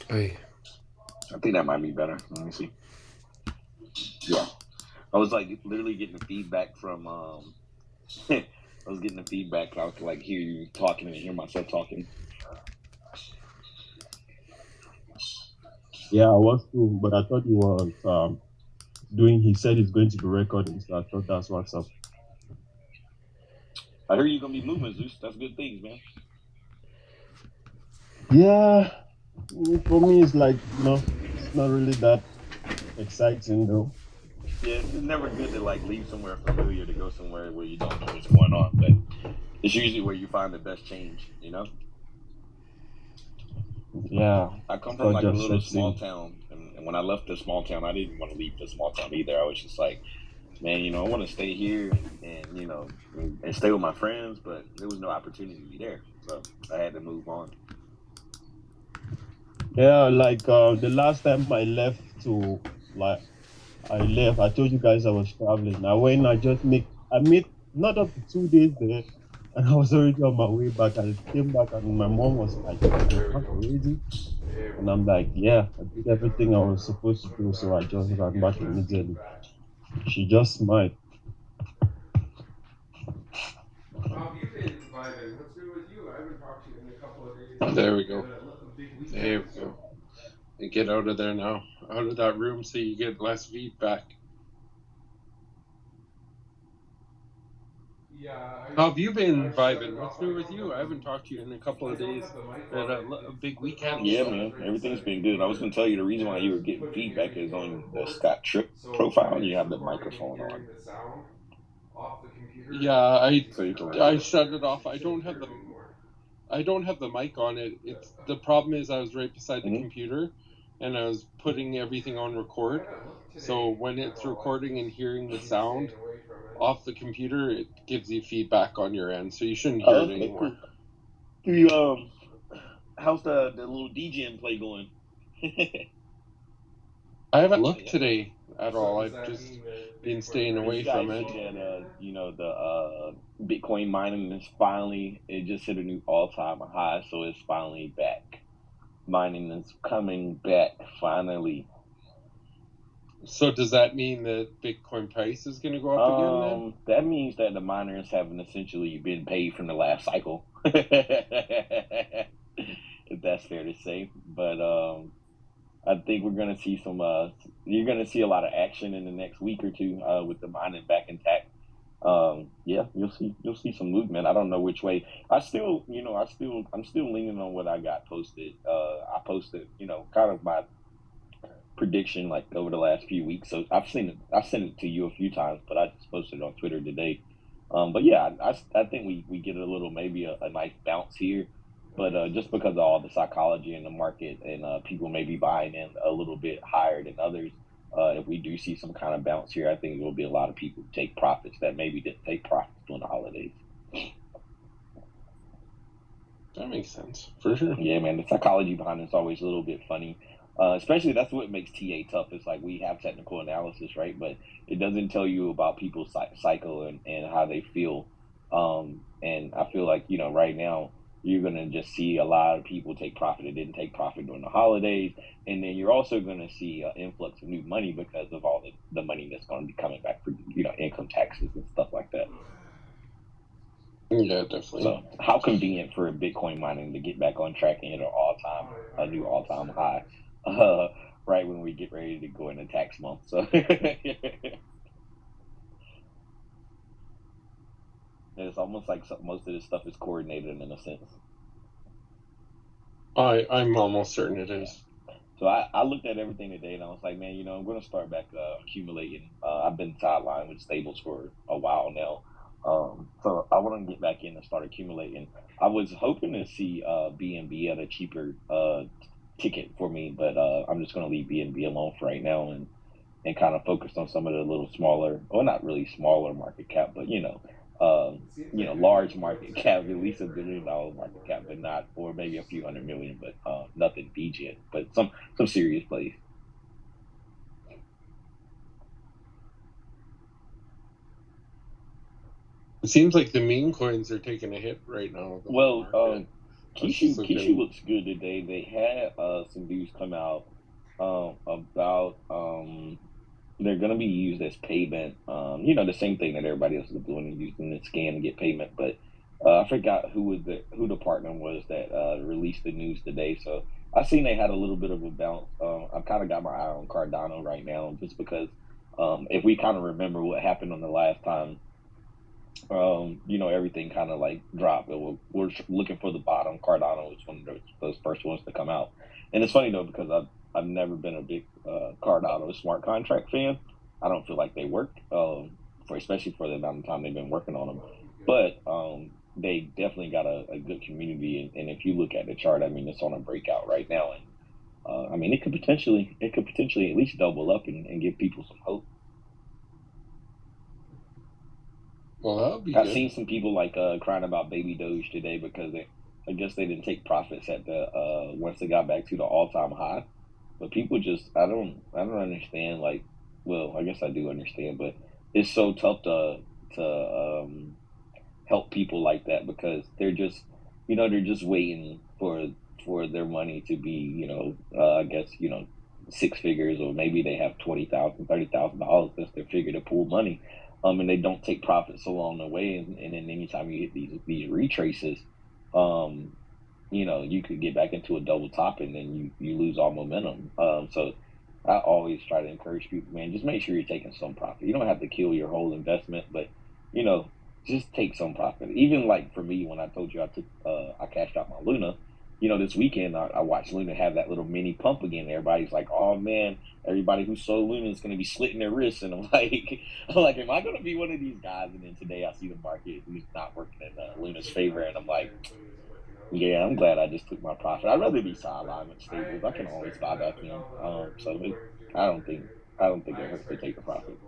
Hey. I think that might be better. Let me see. Yeah, I was like literally getting the feedback from. I was getting the feedback. I could like hear you talking and hear myself talking. Yeah, I was too, but I thought he was doing. He said he's going to be recording, so I thought that's what's up. I hear you're gonna be moving, Zeus. That's good things, man. Yeah, for me, it's like it's not really that exciting though. Yeah, it's never good to like leave somewhere familiar to go somewhere where you don't know what's going on, but it's usually where you find the best change. You know, Yeah, I come from because like a just little let's small see. town, and when I left the small town, I didn't want to leave the small town either. I was just like, man, I want to stay here and and stay with my friends, but there was no opportunity there, so I had to move on. Yeah, like the last time I left to like I left, I told you guys I was traveling. I went, I made not up to 2 days there, and I was already on my way back. I came back, and my mom was like, "You're There we back go. already?" There And we I'm go. like, "Yeah, I did Get out of everything I there was now. supposed to Put do, the so mic I on just so you ran can get back less immediately." feedback. She just smiled. How have you been vibing? What's new with you? I haven't talked to you in a couple of days. There we go. A big weekend. There we go. And get out of there now. Out of that room so you get less feedback. How have you been vibing? What's new with you? I haven't talked to you in a couple of days. At a big weekend. Yeah, man, everything's been good. I was gonna tell you the reason why you were getting feedback is on the Scott Tripp profile. You have the microphone on, Yeah, I so you can I shut it off. I don't have the mic on it. It's the problem is I was right beside the Mhm. computer and I was putting everything on record. So when it's recording and hearing the sound off the computer, it gives you feedback on your end. So you shouldn't hear Oh, it okay, anymore. cool. Do you how's the little DJing play going? I haven't looked today at all. I've just been staying Did away you guys from it. see that the Bitcoin mining is finally, it just hit a new all-time high, so it's finally back. Mining is coming back finally. So does that mean that Bitcoin price is going to go up again then? That means that the miners haven't essentially been paid from the last cycle. If that's fair to say. But I think we're gonna see some you're gonna see a lot of action in the next week or two with the mining back intact. Yeah, you'll see some movement. I don't know which way. I'm still leaning on what I got posted. I posted, kind of my prediction like over the last few weeks. So I've seen it. I've sent it to you a few times, but I just posted it on Twitter today. But yeah, I think we get a little, maybe a nice bounce here, but just because of all the psychology in the market and people may be buying in a little bit higher than others. If we do see some kind of bounce here, I think there will be a lot of people who take profits that maybe didn't take profits during the holidays. That makes sense for sure. Yeah, man, the psychology behind it's always a little bit funny. Especially that's what makes TA tough. It's like we have technical analysis, right? But it doesn't tell you about people's cycle and how they feel. And I feel like, right now you're going to just see a lot of people take profit that didn't take profit during the holidays. And then you're also going to see an influx of new money because of all the money that's going to be coming back for, income taxes and stuff like that. Yeah, definitely. So how convenient for Bitcoin mining to get back on track and hit a new all time high, right when we get ready to go into tax month. So it's almost like most of this stuff is coordinated in a sense. I'm almost certain it is. So I looked at everything today and I was like, man, I'm going to start back accumulating. I've been sidelined with stables for a while now. So I want to get back in and start accumulating. I was hoping to see BNB at a cheaper ticket for me, but I'm just going to leave BNB alone for right now and kind of focus on some of the little smaller, well, not really smaller market cap, but large market cap, at least $1 billion market cap, but not, or maybe a few hundred million, but nothing BJ, but some serious plays. It seems like the meme coins are taking a hit right now. Well, Kishu So Kishu good. looks good today. They had some news come out about they're gonna be used as payment. The same thing that everybody else is doing, using the scam to get payment. But I forgot who the partner was that released the news today. So I seen they had a little bit of a bounce. I've kind of got my eye on Cardano right now, just because if we kind of remember what happened on the last time, everything kind of like dropped. We're looking for the bottom. Cardano was one of those first ones to come out. And it's funny though, because I've never been a big Cardano smart contract fan. I don't feel like they work, especially for the amount of time they've been working on them. But they definitely got a good community, and if you look at the chart, I mean, it's on a breakout right now, and I mean, it could potentially at least double up and give people some hope. Well, that'll be I've good. seen some people like crying about Baby Doge today because I guess they didn't take profits at the once they got back to the all-time high. But people just, I don't understand. Like, well, I guess I do understand, but it's so tough to help people like that, because they're just waiting for their money to be, I guess, six figures, or maybe they have $20,000, $30,000. That's their figure to pull money. And they don't take profits along the way, and then anytime you hit these retraces, you could get back into a double top, and then you lose all momentum. So I always try to encourage people, man, just make sure you're taking some profit. You don't have to kill your whole investment, but just take some profit. Even like for me, when I told you I cashed out my Luna, this weekend I watched Luna have that little mini pump again. Everybody's like, "Oh man, everybody who sold Luna is going to be slitting their wrists," and I'm like, am I going to be one of these guys? And then today I see the market who's not working in Luna's favor, and I'm like, yeah, I'm glad I just took my profit. I'd rather be sidelined with stables. I can always buy back in. I don't think it hurts to take a profit.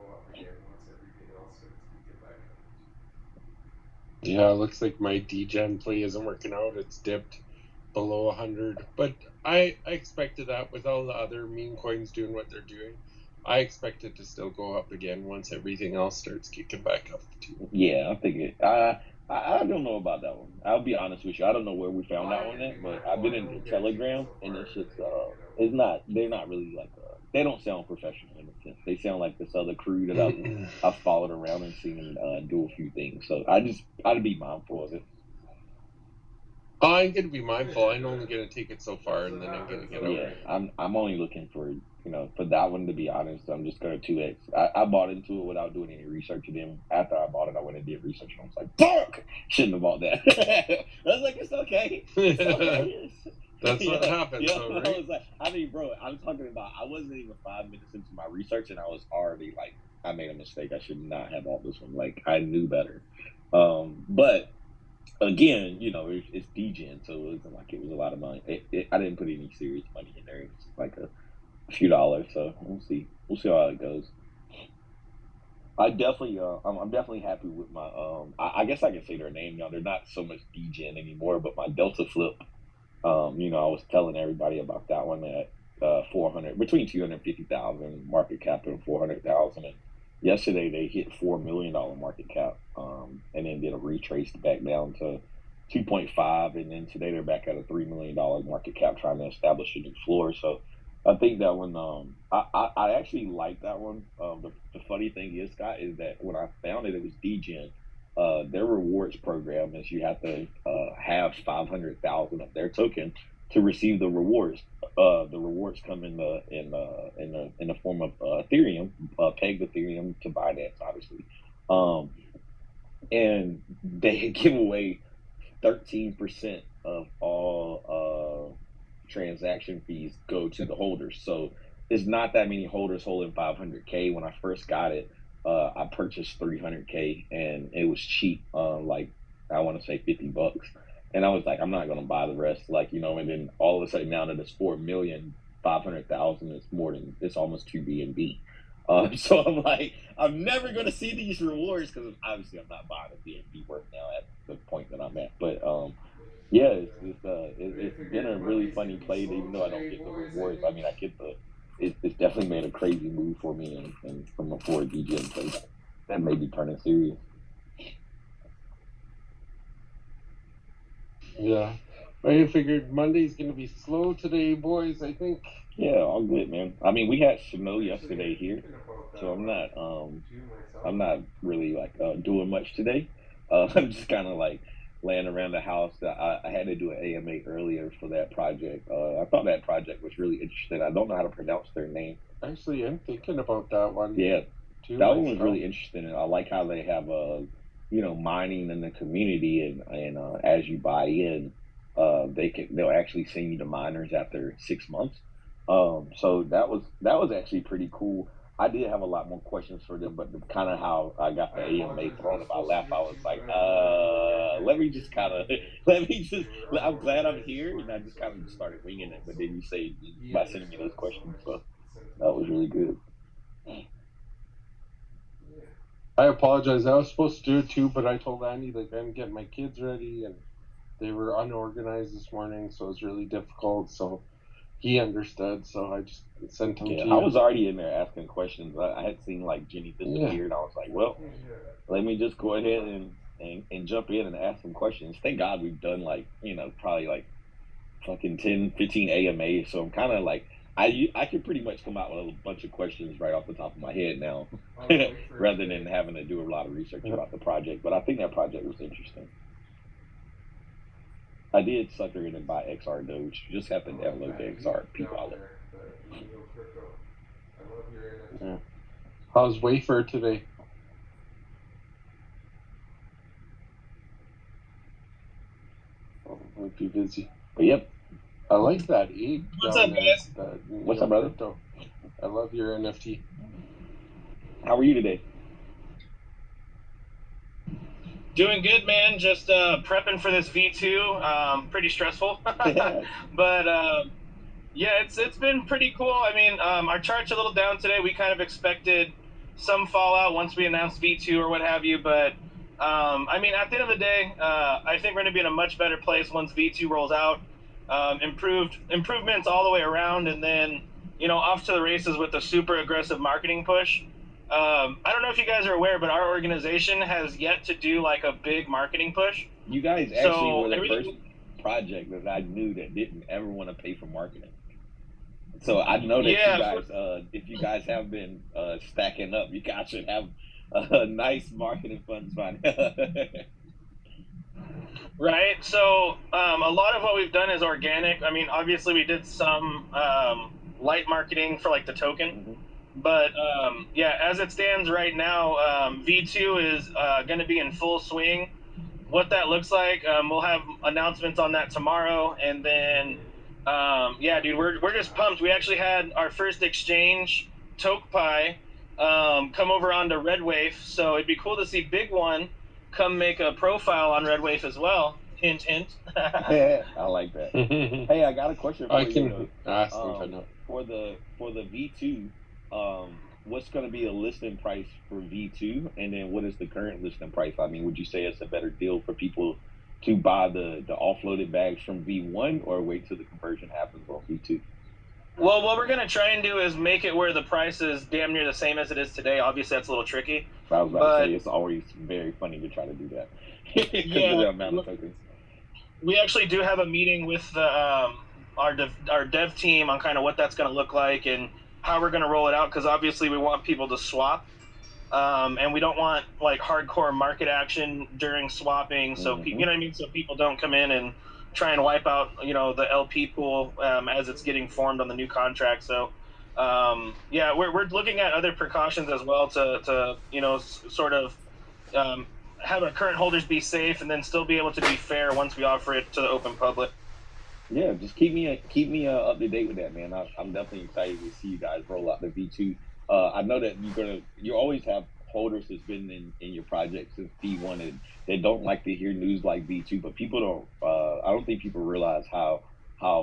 Yeah, it looks like my degen play isn't working out. It's dipped below 100, but I expected that with all the other meme coins doing what they're doing. I expect it to still go up again once everything else starts kicking back up too. Yeah, I think it. I don't know about that one. I'll be honest with you. I don't know where we found that one at, but I've been in the Telegram, and it's just it's not. They're not really like they don't sound professional in a sense. They sound like this other crew that I've followed around and seen do a few things. So I'd be mindful of it. I'm gonna be mindful. I'm only gonna take it so far, and then I'm gonna get out. Yeah, I'm only looking for for that one, to be honest. I'm just gonna 2x. I bought into it without doing any research. And then after I bought it, I went and did research, and I was like, "Fuck! Shouldn't have bought that." I was like, "It's okay. It's okay." That's what happens. Yeah, Though, right? I was like, I mean, bro, I'm talking about. I wasn't even 5 minutes into my research, and I was already like, I made a mistake. I should not have bought this one. Like, I knew better. But again, it's degen, so it wasn't like it was a lot of money. I didn't put any serious money in there. It's like a few dollars, so we'll see how it goes. I definitely, I'm definitely happy with my. I guess I can say their name now. They're not so much degen anymore, but my Delta Flip. I was telling everybody about that one at 400, between 250,000 market cap and 400,000. And yesterday they hit $4 million market cap, and then did a retrace back down to 2.5, and then today they're back at a $3 million market cap, trying to establish a new floor. So I think that one, I actually like that one. The funny thing is, Scott, is that when I found it was degen. Their rewards program is you have to have 500,000 of their token to receive the rewards. The rewards come in the form of Ethereum, pegged Ethereum to Binance, obviously, and they give away 13% of all transaction fees go to the holders. So it's not that many holders holding 500K. When I first got it, I purchased 300K, and it was cheap, like I want to say $50. And I was like, I'm not going to buy the rest, and then all of a sudden now that it's 4,500,000, it's almost 2 BNB. So I'm like, I'm never going to see these rewards, because obviously I'm not buying a BNB worth now at the point that I'm at. But yeah, it's been a really funny play, even though I don't get the rewards. I mean, I get it's definitely made a crazy move for me, and from a 4 degen play that may be turning serious. Yeah. I figured Monday's going to be slow today, boys. I think. Yeah, all good, man. I mean, we had snow yesterday here, so I'm not really like doing much today. I'm just kind of like laying around the house. I had to do an AMA earlier for that project. I thought that project was really interesting. I don't know how to pronounce their name. Actually, I'm thinking about that one. Yeah, too, that one was really interesting, and I like how they have mining in the community, and as you buy in, they'll actually send you the miners after 6 months. So that was actually pretty cool. I did have a lot more questions for them, but kind of how I got the AMA thrown in my lap, I was like, let me just kind of, let me just, I'm glad I'm here, and I just kind of just started winging it. But then you say by sending me those questions, so that was really good. I apologize. I was supposed to do it too, but I told Andy like I'm getting my kids ready, and they were unorganized this morning, so it was really difficult. So he understood, so I just sent him to you. I was already in there asking questions. I had seen like Jenny disappeared. I was like, well, let me just go ahead and jump in and ask some questions. Thank God we've done like, probably like fucking 10, 15 AMAs. So I'm kind of like, I could pretty much come out with a bunch of questions right off the top of my head now, rather than having to do a lot of research about the project. But I think that project was interesting. I did sucker in and buy XR Doge. You just have to download the XR wallet. Yeah. How's Wafer today? Oh, might be busy. But yep. I like that egg. What's up, guys? What's up, brother? I love your NFT. How are you today? Doing good, man. Just prepping for this V2. Pretty stressful, but yeah, it's been pretty cool. I mean, our chart's a little down today. We kind of expected some fallout once we announced V2 or what have you, but I mean, at the end of the day, I think we're going to be in a much better place once V2 rolls out. Improvements all the way around, and then off to the races with the super aggressive marketing push. I don't know if you guys are aware, but our organization has yet to do like a big marketing push. You guys actually were the first project that I knew that didn't ever want to pay for marketing. So I know that you guys, if you guys have been stacking up, you guys should have a nice marketing funds by now. Right. So a lot of what we've done is organic. I mean, obviously we did some light marketing for like the token. Mm-hmm. But yeah, as it stands right now, V2 is going to be in full swing. What that looks like, we'll have announcements on that tomorrow. And then, yeah, dude, we're just pumped. We actually had our first exchange, TokePi, come over onto RedWave. So it'd be cool to see BigONE come make a profile on RedWave as well. Hint, hint. Yeah, I like that. Hey, I got a question for you. I can ask them if I know. For the V2. What's going to be a listing price for V2, and then what is the current listing price? I mean, would you say it's a better deal for people to buy the offloaded bags from V1 or wait till the conversion happens on V2? Well, what we're going to try and do is make it where the price is damn near the same as it is today. Obviously, that's a little tricky. I was about to say, it's always very funny to try to do that. Yeah, of the amount of tokens. We actually do have a meeting with the, our dev team on kind of what that's going to look like and how we're going to roll it out, because obviously we want people to swap, and we don't want like hardcore market action during swapping, so you know what I mean, so people don't come in and try and wipe out the LP pool as it's getting formed on the new contract. So yeah, we're looking at other precautions as well to sort of have our current holders be safe and then still be able to be fair once we offer it to the open public. Yeah, just keep me up to date with that, man. I'm definitely excited to see you guys roll out the V2. I know that you always have holders that's been in your project since V1, and they don't like to hear news like V2. But people don't. I don't think people realize how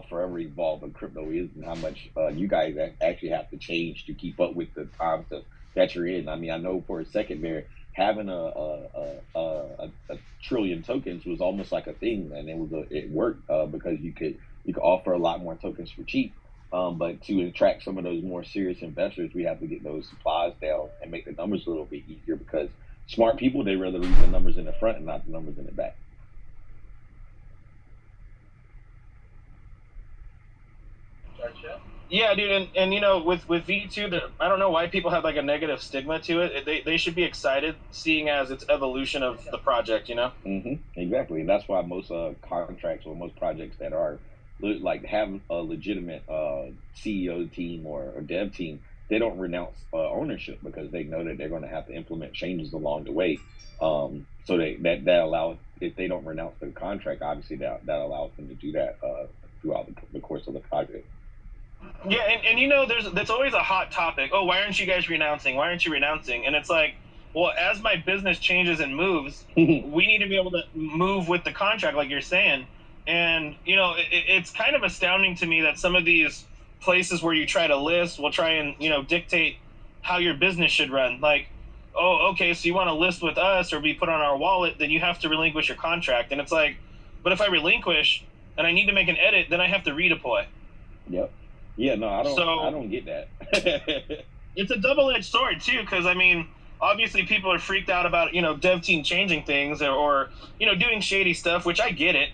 forever evolving crypto is and how much you guys actually have to change to keep up with the times that you're in. I mean, I know for a second there, having a trillion tokens was almost like a thing, and it worked because you could offer a lot more tokens for cheap. But to attract some of those more serious investors, we have to get those supplies down and make the numbers a little bit easier, because smart people, they rather read the numbers in the front and not the numbers in the back. Yeah, dude, and you know, with V2, I don't know why people have like a negative stigma to it. They should be excited, seeing as it's evolution of the project. You know. Exactly, and that's why most contracts or most projects that are like have a legitimate CEO team or dev team, they don't renounce ownership because they know that they're going to have to implement changes along the way. So that allows, if they don't renounce the contract, obviously that allows them to do that throughout the course of the project. Yeah, and you know, that's always a hot topic. Oh, why aren't you guys renouncing? Why aren't you renouncing? And it's like, well, as my business changes and moves, we need to be able to move with the contract, like you're saying. And you know, it's kind of astounding to me that some of these places where you try to list will try and dictate how your business should run. Like, oh, okay, so you want to list with us or be put on our wallet, then you have to relinquish your contract. And it's like, but if I relinquish and I need to make an edit, then I have to redeploy. Yep. Yeah, no, I don't get that. It's a double-edged sword too, because I mean, obviously people are freaked out about dev team changing things or doing shady stuff, which I get it.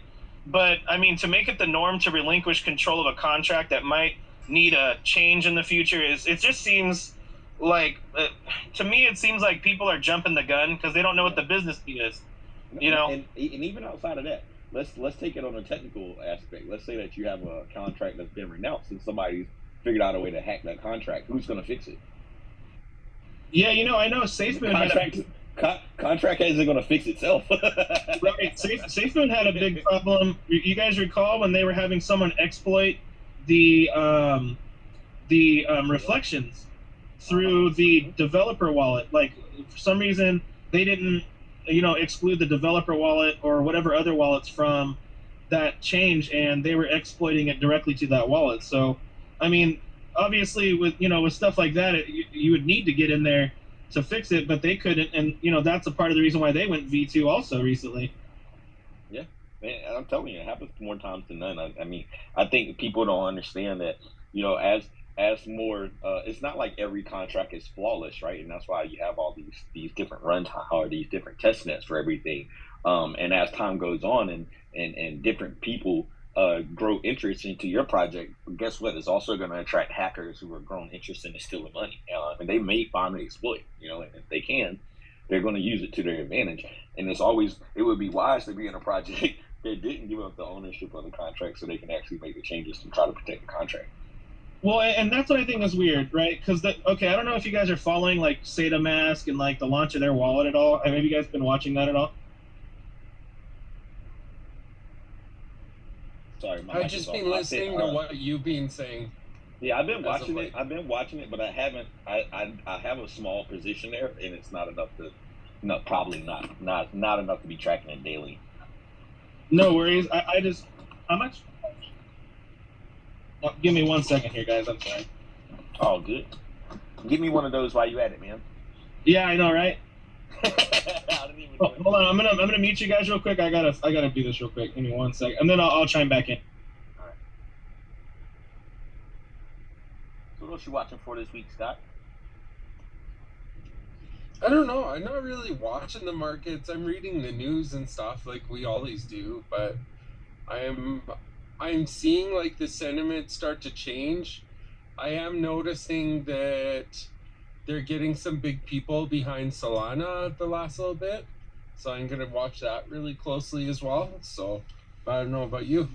But I mean, to make it the norm to relinquish control of a contract that might need a change in the future it just seems like to me it seems like people are jumping the gun because they don't know what the business need is. And even outside of that, let's take it on a technical aspect. Let's say that you have a contract that's been renounced and somebody's figured out a way to hack that contract. Who's going to fix it? Yeah, I know SafeMoon contract isn't going to fix itself. Right, SafeMoon had a big problem. You guys recall when they were having someone exploit the reflections through the developer wallet? Like, for some reason, they didn't exclude the developer wallet or whatever other wallets from that change, and they were exploiting it directly to that wallet. So, I mean, obviously, with stuff like that, you would need to get in there to fix it, but they couldn't, and that's a part of the reason why they went V2 also recently. Yeah, man, I'm telling you, it happens more times than none. I mean, I think people don't understand that as more, it's not like every contract is flawless, right? And that's why you have all these different runtime or these different test nets for everything. And as time goes on and different people grow interest into your project, guess what? It's also going to attract hackers who are growing interest into stealing money. And they may finally exploit, and if they can, they're going to use it to their advantage. And it would be wise to be in a project that didn't give up the ownership of the contract so they can actually make the changes to try to protect the contract. Well, and that's what I think is weird, right? Because I don't know if you guys are following like SataMask and like the launch of their wallet at all. Have you guys been watching that at all? Sorry, I've just been listening to what you've been saying. Yeah, I've been watching it. I've been watching it, but I haven't. I have a small position there, and it's not enough to. No, probably not enough to be tracking it daily. No worries. I just how much? Oh, give me 1 second here, guys. I'm sorry. Oh, good. Give me one of those while you at it, man. Yeah, I know, right? Hold on, I'm gonna mute you guys real quick. I gotta do this real quick. Give me 1 second, and then I'll chime back in. All right. So what else you watching for this week, Scott? I don't know. I'm not really watching the markets. I'm reading the news and stuff like we always do, but I'm seeing like the sentiment start to change. I am noticing that they're getting some big people behind Solana the last little bit. So I'm going to watch that really closely as well. So I don't know about you.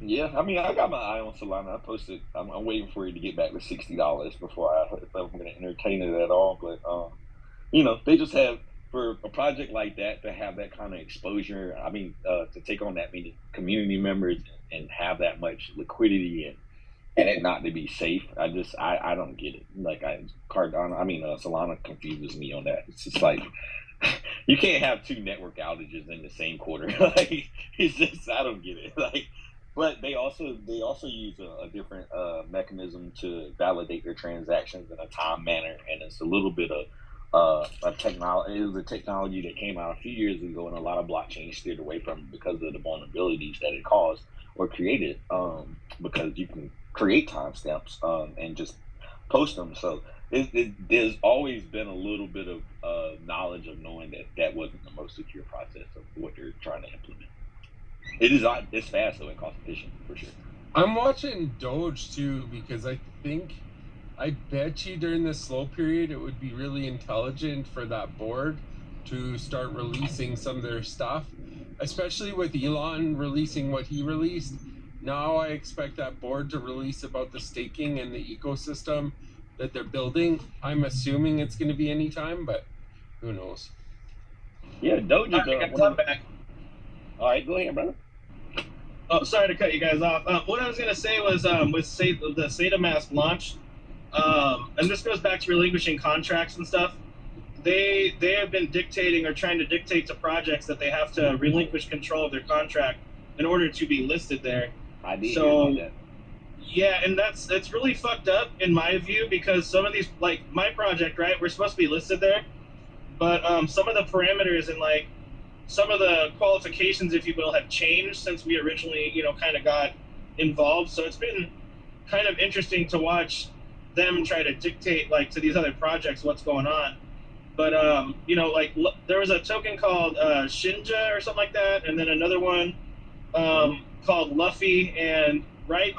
Yeah, I mean, I got my eye on Solana. I posted, I'm waiting for it to get back to $60 before if I'm going to entertain it at all. But, they just have, for a project like that, to have that kind of exposure, I mean, to take on that many community members and have that much liquidity and it not to be safe, I don't get it. Like, Solana confuses me on that. It's just like, you can't have two network outages in the same quarter. Like, it's just, I don't get it. Like, but they also use a different mechanism to validate their transactions in a time manner, and it's a little bit of a technology. It was a technology that came out a few years ago, and a lot of blockchains steered away from it because of the vulnerabilities that it caused or created. Because you can create timestamps and just post them. So there's always been a little bit of knowledge of knowing that wasn't the most secure process of what you're trying to implement. It's fast though, and cost efficient for sure. I'm watching Doge too because I bet you during this slow period it would be really intelligent for that board to start releasing some of their stuff, especially with Elon releasing what he released. Now I expect that board to release about the staking and the ecosystem that they're building. I'm assuming it's going to be anytime, but who knows? Yeah, Doge is back. All right, go ahead, brother. Oh, sorry to cut you guys off. What I was gonna say was with the SATA Mask launch, and this goes back to relinquishing contracts and stuff. They have been dictating or trying to dictate to projects that they have to relinquish control of their contract in order to be listed there. I did hear about that. Yeah, and that's really fucked up in my view because some of these, like my project, right, we're supposed to be listed there, but some of the parameters and like some of the qualifications, if you will, have changed since we originally, kind of got involved. So it's been kind of interesting to watch them try to dictate, like, to these other projects what's going on. But, like, there was a token called Shinja or something like that, and then another one called Luffy. And right,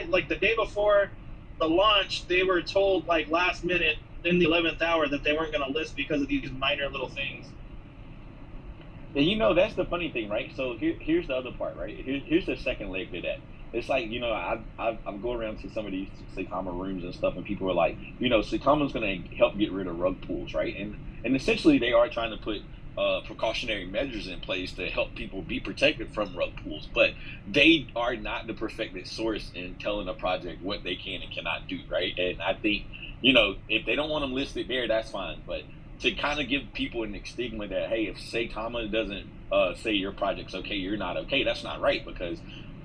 like, the day before the launch, they were told, like, last minute in the 11th hour that they weren't going to list because of these minor little things. And that's the funny thing, right? So here's the other part, right? Here's the second leg to that. It's like, I've go around to some of these Saitama rooms and stuff, and people are like, Saitama's going to help get rid of rug pulls, right? And essentially they are trying to put precautionary measures in place to help people be protected from rug pulls, but they are not the perfected source in telling a project what they can and cannot do, right? And I think, if they don't want them listed there, that's fine, but to kind of give people an stigma that, hey, if Saitama doesn't say your project's okay, you're not okay, that's not right, because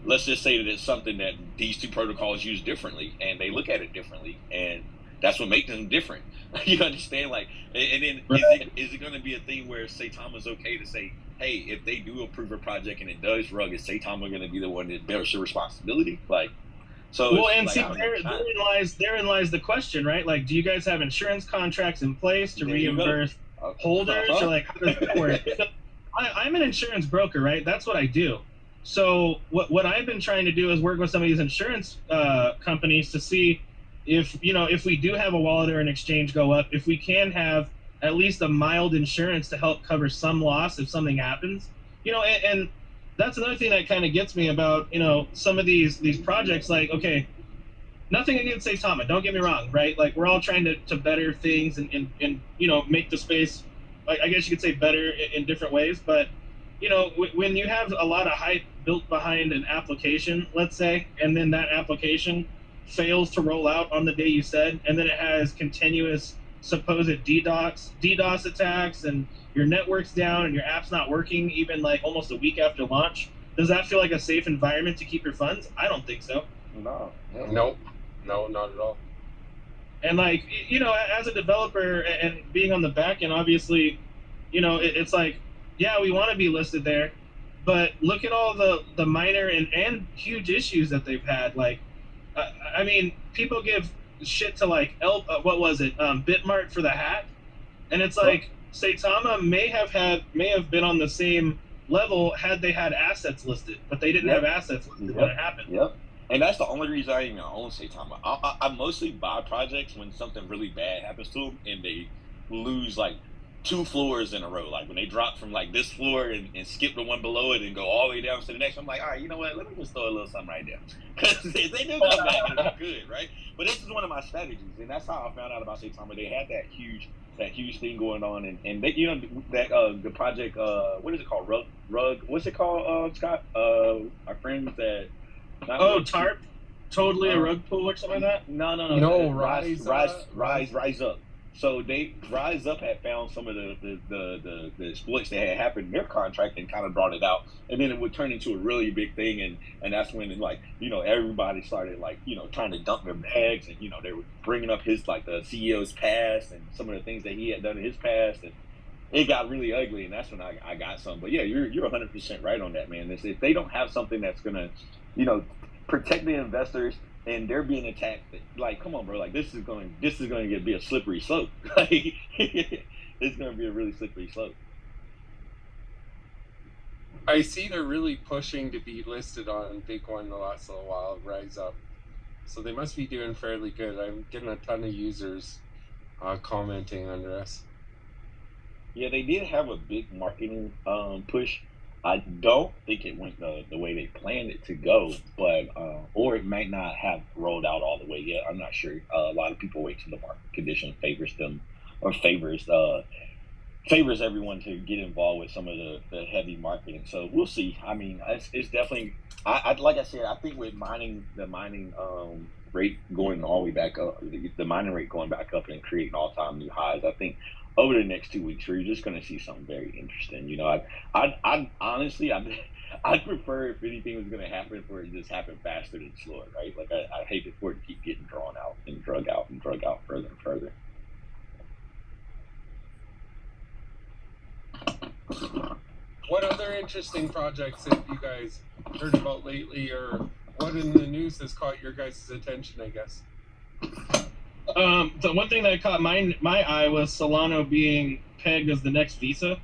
let's just say that it's something that these two protocols use differently, and they look at it differently, and that's what makes them different. You understand? Like, and then right. Is it going to be a thing where Saitama's okay to say, hey, if they do approve a project and it does rug, is Saitama going to be the one that bears the responsibility? Like, so well, and like, see, therein lies the question, right? Like, do you guys have insurance contracts in place to reimburse holders, or like, how does that work? I'm an insurance broker, right? That's what I do. So what I've been trying to do is work with some of these insurance companies to see if we do have a wallet or an exchange go up, if we can have at least a mild insurance to help cover some loss if something happens. And that's another thing that kind of gets me about, some of these projects. Like, okay, nothing against Saitama, don't get me wrong, right? Like, we're all trying to better things and make the space, like, I guess you could say, better in different ways. But, when you have a lot of hype built behind an application, let's say, and then that application fails to roll out on the day you said, and then it has continuous supposed DDoS attacks, and your network's down and your app's not working even like almost a week after launch, does that feel like a safe environment to keep your funds? I don't think so. No, not at all. And like, as a developer and being on the back end, obviously, it's like, yeah, we want to be listed there, but look at all the minor and huge issues that they've had. Like, I mean, people give shit to like what was it, Bitmart for the hack, and it's like, Saitama may have been on the same level had they had assets listed, but they didn't have assets listed when it happened. Yep. And that's the only reason I even own Saitama. I mostly buy projects when something really bad happens to them and they lose like 2 floors in a row. Like when they drop from like this floor and skip the one below it and go all the way down to the next. I'm like, all right, you know what? Let me just throw a little something right there. Because if they do come back, it'll be good, right? But this is one of my strategies, and that's how I found out about Saitama. They had that huge thing going on, and they, that the project, what is it called? Rug. What's it called, Scott? Our friends that. TARP. Totally a rug pull or something like that. No. Rise Up. So Rise Up had found some of the exploits that had happened in their contract and kind of brought it out, and then it would turn into a really big thing, and that's when everybody started trying to dump their bags, and they were bringing up his the CEO's past and some of the things that he had done in his past, and it got really ugly, and that's when I got some. But yeah, you're 100% right on that, man. If they don't have something that's gonna protect the investors, and they're being attacked, like, come on, bro, like this is going to be a slippery slope. Like, it's going to be a really slippery slope. I see they're really pushing to be listed on BigONE the last little while, rise up. So they must be doing fairly good. I'm getting a ton of users commenting under us. Yeah, they did have a big marketing push. I don't think it went the way they planned it to go, but or it might not have rolled out all the way yet. I'm not sure. A lot of people wait till the market condition favors them or favors everyone to get involved with some of the heavy marketing. So we'll see. I mean, it's definitely. I like I said, I think with the mining rate going all the way back up, the mining rate going back up and creating all-time new highs. I think over the next 2 weeks, we're just going to see something very interesting. You know, I honestly, I'd prefer if anything was going to happen for it to just happen faster than slower, right? Like I hate for it to keep getting drawn out and drug out and drug out further and further. What other interesting projects have you guys heard about lately, or what in the news has caught your guys' attention, I guess? The one thing that caught my eye was Solana being pegged as the next Visa.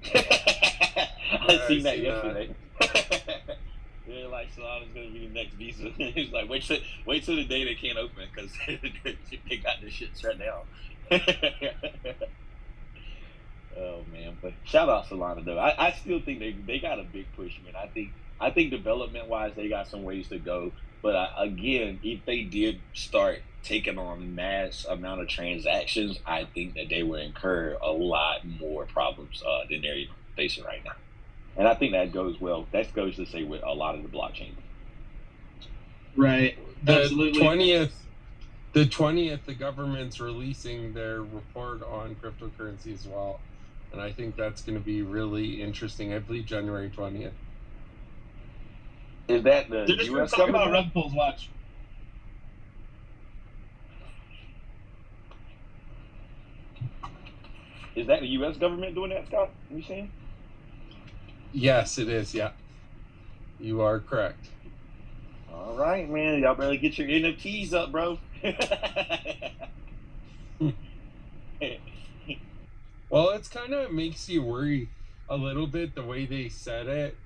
I seen that yesterday. They're like, Solana's gonna be the next Visa. He's like, wait till the day they can't open because they got this shit shut down. Oh man, but shout out Solana though. I still think they got a big push. I mean, I think development wise they got some ways to go. But again, if they did start taking on mass amount of transactions, I think that they would incur a lot more problems than they're facing right now. And I think that goes well. That goes to say with a lot of the blockchain. Right. Absolutely. The 20th, the government's releasing their report on cryptocurrency as well. And I think that's going to be really interesting. I believe January 20th. Is that the They're just U.S. talking government? about rug pulls, watch. Is that the U.S. government doing that, Scott? Are you saying? Yes, it is. Yeah. You are correct. All right, man. Y'all better get your NFTs up, bro. Well, it's kind of makes you worry a little bit the way they said it,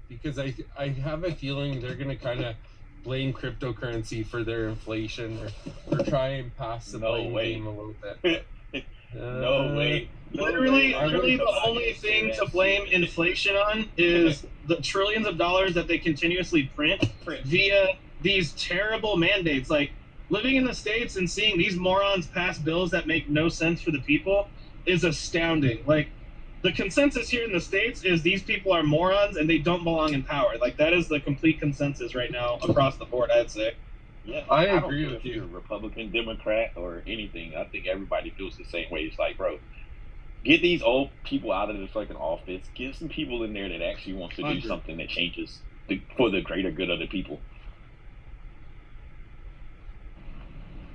because I have a feeling they're going to kind of blame cryptocurrency for their inflation or try and pass the blame game a little bit. No way. Literally, the only thing to blame inflation on is the trillions of dollars that they continuously print via these terrible mandates. Like, living in the States and seeing these morons pass bills that make no sense for the people is astounding. Like, the consensus here in the States is these people are morons and they don't belong in power. Like, that is the complete consensus right now across the board, I'd say. Yeah, I don't agree care with if you. you're Republican, Democrat, or anything. I think everybody feels the same way. It's like, bro, get these old people out of the fucking office. Get some people in there that actually wants to do something that changes for the greater good of the people.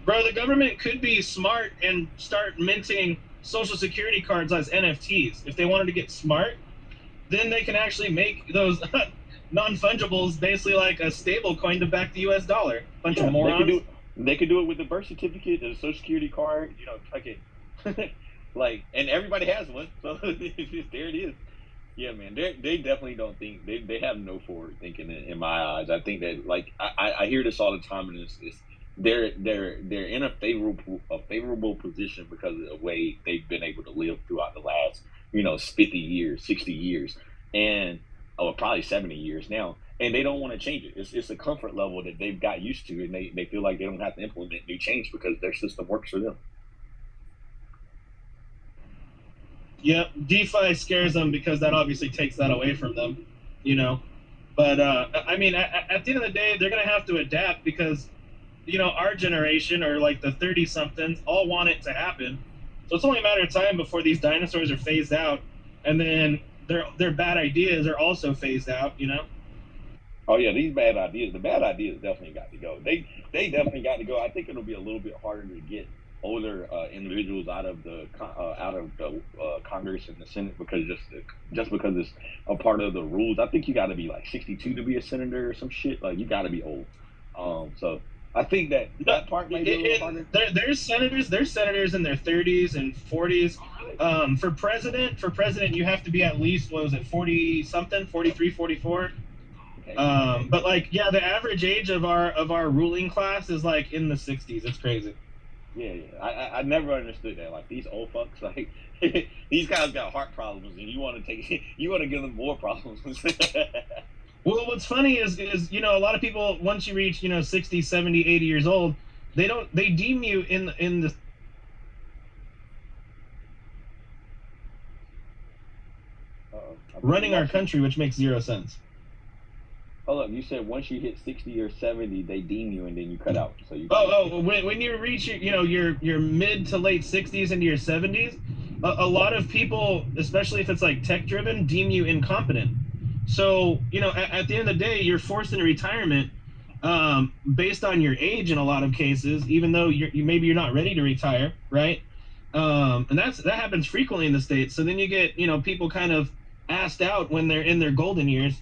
Bro, the government could be smart and start minting Social Security cards as NFTs. If they wanted to get smart, then they can actually make those non-fungibles basically like a stable coin to back the US dollar. Bunch of morons. They could do it with the birth certificate, the Social Security card, fucking like, and everybody has one, so there it is. Yeah, man, they definitely don't think they have no forward thinking in my eyes. I think that, like, I hear this all the time, and it's they're in a favorable position because of the way they've been able to live throughout the last 50 years, 60 years, and probably 70 years now, and they don't want to change it. It's a comfort level that they've got used to, and they feel like they don't have to implement new change because their system works for them. Yep, DeFi scares them because that obviously takes that away from them, But I mean, at the end of the day, they're gonna have to adapt because, our generation or like the 30-somethings all want it to happen. So it's only a matter of time before these dinosaurs are phased out, and then their bad ideas are also phased out. Oh yeah, the bad ideas definitely got to go. They definitely got to go. I think it'll be a little bit harder to get older individuals out of the Congress and the Senate because just because it's a part of the rules. I think you got to be like 62 to be a senator or some shit. Like, you got to be old. So I think that part may be a little harder. There's senators in their 30s and 40s. For president, you have to be at least, what was it, 40 something, 43, 44. Okay. But like, yeah, the average age of our ruling class is like in the 60s. It's crazy. Yeah. I never understood that. Like, these old fucks, like these guys got heart problems, and you want to give them more problems. Well, what's funny is a lot of people, once you reach 60, 70, 80 years old, they deem you in the running our country, which makes zero sense. Hold up, you said once you hit 60 or 70, they deem you, and then you cut out. So you. When you reach your mid to late 60s into your 70s, a lot of people, especially if it's like tech driven, deem you incompetent. So at the end of the day, you're forced into retirement based on your age in a lot of cases, even though maybe you're not ready to retire, right? And that happens frequently in the States. So then you get people kind of asked out when they're in their golden years.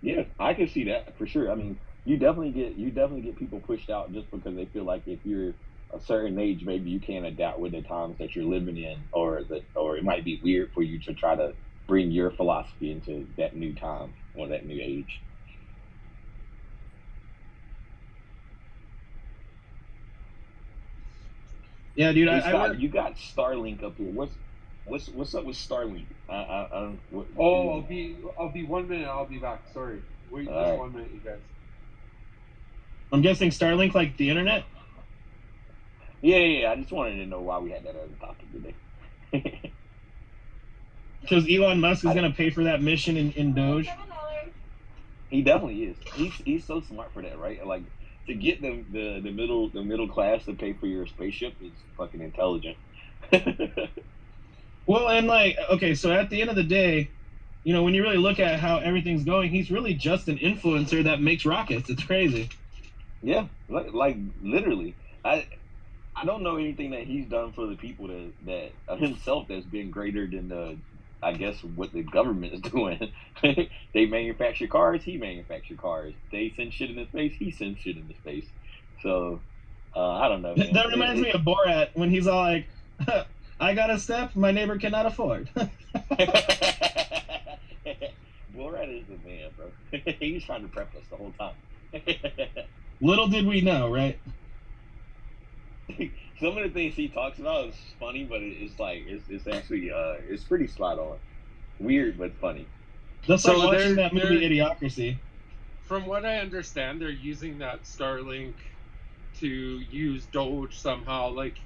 Yeah, I can see that for sure. I mean, you definitely get people pushed out just because they feel like if you're a certain age, maybe you can't adapt with the times that you're living in, or it might be weird for you to try to bring your philosophy into that new time or that new age. Yeah, dude. Hey, Scott, you got Starlink up here. What's up with Starlink? I'll be 1 minute. I'll be back. Sorry. Wait just right. 1 minute, you guys. I'm guessing Starlink, like the internet. Yeah. I just wanted to know why we had that as a topic today. Because Elon Musk is going to pay for that mission in Doge. He definitely is. He's so smart for that, right? Like, to get the middle class to pay for your spaceship is fucking intelligent. Well, and like, okay, so at the end of the day, when you really look at how everything's going, he's really just an influencer that makes rockets. It's crazy. Yeah, like literally. I don't know anything that he's done for the people that himself that's been greater than I guess what the government is doing. They manufacture cars, he manufactures cars. They send shit into space, he sends shit into space. So I don't know, man. That reminds me of Borat when he's all like, I got a step my neighbor cannot afford. Borat is the man, bro. He's trying to prep us the whole time. Little did we know, right? Some of the things he talks about is funny, but it's like it's actually it's pretty spot on. Weird but funny. That's like watching that movie Idiocracy. From what I understand, they're using that Starlink to use Doge somehow. Like,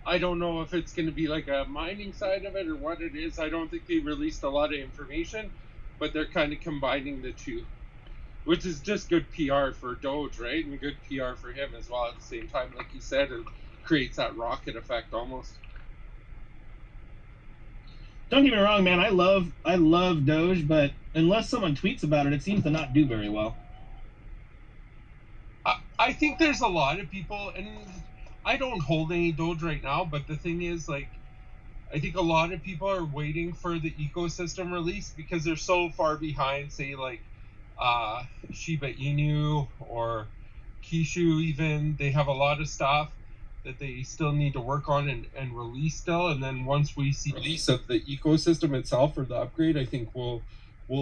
I don't know if it's going to be like a mining side of it or what it is. I don't think they released a lot of information, but they're kind of combining the two, which is just good PR for Doge, right? And good PR for him as well at the same time, like you said, and creates that rocket effect almost. Don't get me wrong, man. I love Doge, but unless someone tweets about it, it seems to not do very well. I think there's a lot of people, and I don't hold any Doge right now, but the thing is, like, I think a lot of people are waiting for the ecosystem release because they're so far behind, say, like, Shiba Inu or Kishu even. They have a lot of stuff that they still need to work on and release still, and then once we see release of the ecosystem itself or the upgrade, I think we'll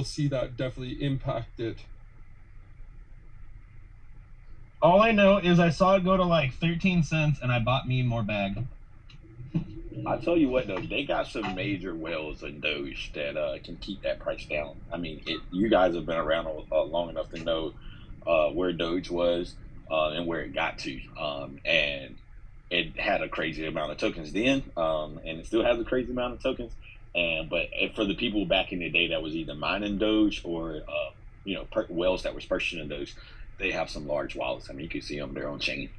see that definitely impact it. All I know is I saw it go to like 13 cents and I bought me more bag. I tell you what though, they got some major whales in Doge that can keep that price down. I mean, you guys have been around long enough to know where Doge was and where it got to, and it had a crazy amount of tokens then, and it still has a crazy amount of tokens. But for the people back in the day that was either mining Doge or whales that was purchasing Doge, they have some large wallets. I mean, you can see them there on chain.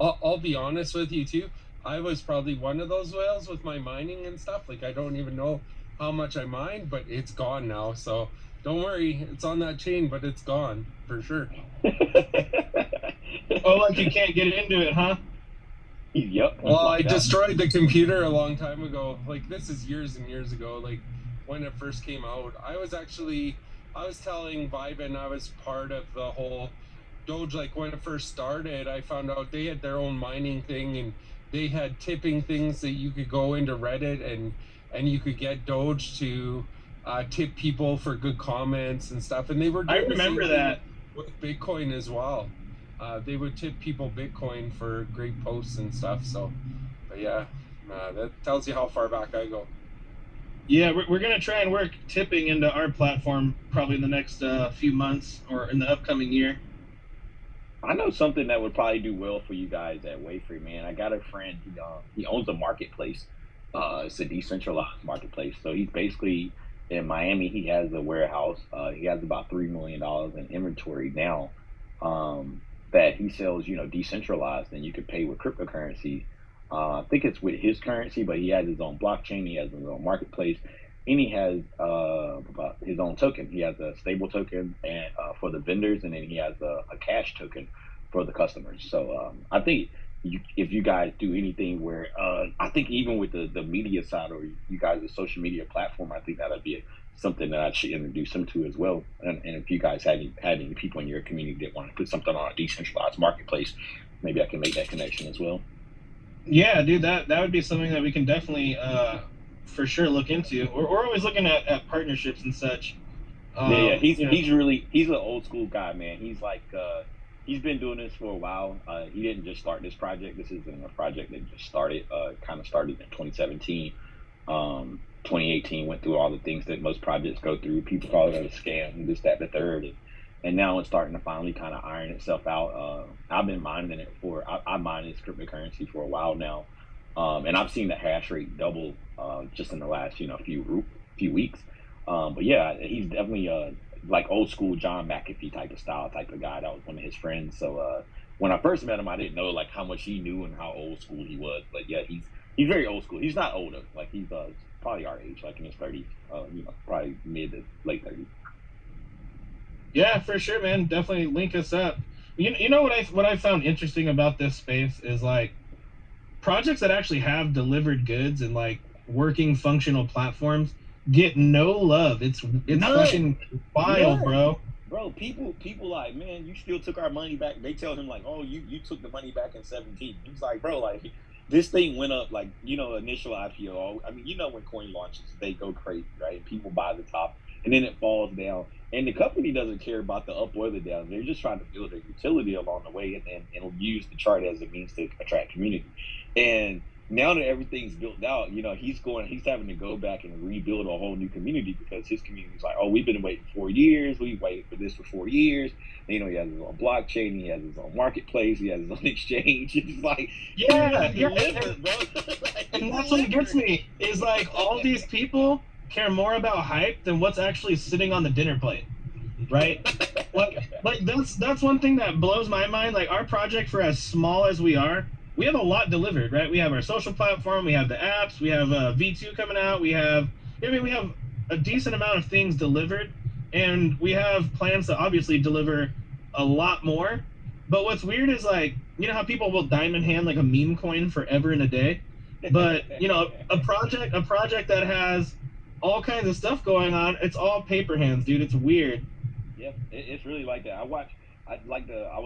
I'll be honest with you too. I was probably one of those whales with my mining and stuff. Like, I don't even know how much I mined, but it's gone now. So don't worry, it's on that chain, but it's gone for sure. Oh, like you can't get into it, huh? Yep. Well, I destroyed the computer a long time ago. Like, this is years and years ago. Like, when it first came out, I was telling Viben I was part of the whole Doge, like when it first started, I found out they had their own mining thing, and they had tipping things that you could go into Reddit and you could get Doge to tip people for good comments and stuff. And they were doing the same thing with Bitcoin as well. They would tip people Bitcoin for great posts and stuff. So, but yeah, that tells you how far back I go. Yeah, we're going to try and work tipping into our platform probably in the next few months or in the upcoming year. I know something that would probably do well for you guys at Wayfree, man. I got a friend, he owns a marketplace. It's a decentralized marketplace. So he's basically in Miami. He has a warehouse. He has about $3 million in inventory now that he sells, decentralized, and you can pay with cryptocurrency. I think it's with his currency, but he has his own blockchain. He has his own marketplace, and he has about his own token. He has a stable token and for the vendors, and then he has a cash token for the customers. So I think if you guys do anything where I think even with the media side or you guys' social media platform, I think that'd be something that I should introduce them to as well. And if you guys had any people in your community that want to put something on a decentralized marketplace, maybe I can make that connection as well. Yeah, dude, that would be something that we can definitely for sure look into. We're always looking at partnerships and such. Yeah, he's an old school guy, man. He's like he's been doing this for a while. He didn't just start this project. This isn't a project that just started. Kind of started in 2017. 2018 went through all the things that most projects go through. People call it a scam, this, that, the third. And now it's starting to finally kind of iron itself out. I've been mining it I mined this cryptocurrency for a while now. And I've seen the hash rate double just in the last, few weeks. But yeah, he's definitely like old school John McAfee type of guy. That was one of his friends. So when I first met him, I didn't know like how much he knew and how old school he was. But yeah, he's very old school. He's not older. Like he's probably our age, like in his 30s. Probably mid to late 30s. Yeah, for sure, man. Definitely link us up. You know what I found interesting about this space is like projects that actually have delivered goods and like working functional platforms get no love. It's fucking wild, bro. Bro, people like, man, you still took our money back. They tell him like, oh, you took the money back in 2017. He's like, bro, like this thing went up like, initial IPO. I mean, when coin launches, they go crazy, right? People buy the top and then it falls down. And the company doesn't care about the up or the down. They're just trying to build a utility along the way and use the chart as a means to attract community. And now that everything's built out, he's having to go back and rebuild a whole new community because his community's like, oh, we've been waiting 4 years. We've waited for this for 4 years. And, he has his own blockchain. He has his own marketplace. He has his own exchange. It's like, yeah. Like, and that's what gets me is like all these people care more about hype than what's actually sitting on the dinner plate, right? like that's one thing that blows my mind. Like our project, for as small as we are, we have a lot delivered, right? We have our social platform, we have the apps, we have V2 coming out, we have a decent amount of things delivered, and we have plans to obviously deliver a lot more. But what's weird is like, how people will diamond hand like a meme coin forever and a day, but a project that has all kinds of stuff going on, it's all paper hands, dude. It's weird. Yeah, it's really like that. I was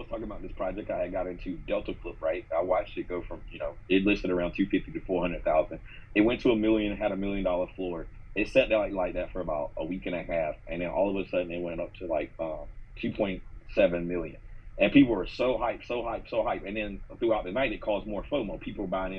talking about this project I had got into, Delta Flip, right? I watched it go from, it listed around 250 to 400,000. It went to $1 million, had $1 million floor. It sat there like that for about a week and a half, and then all of a sudden it went up to like 2.7 million. And people were so hyped. And then throughout the night, it caused more FOMO. People buying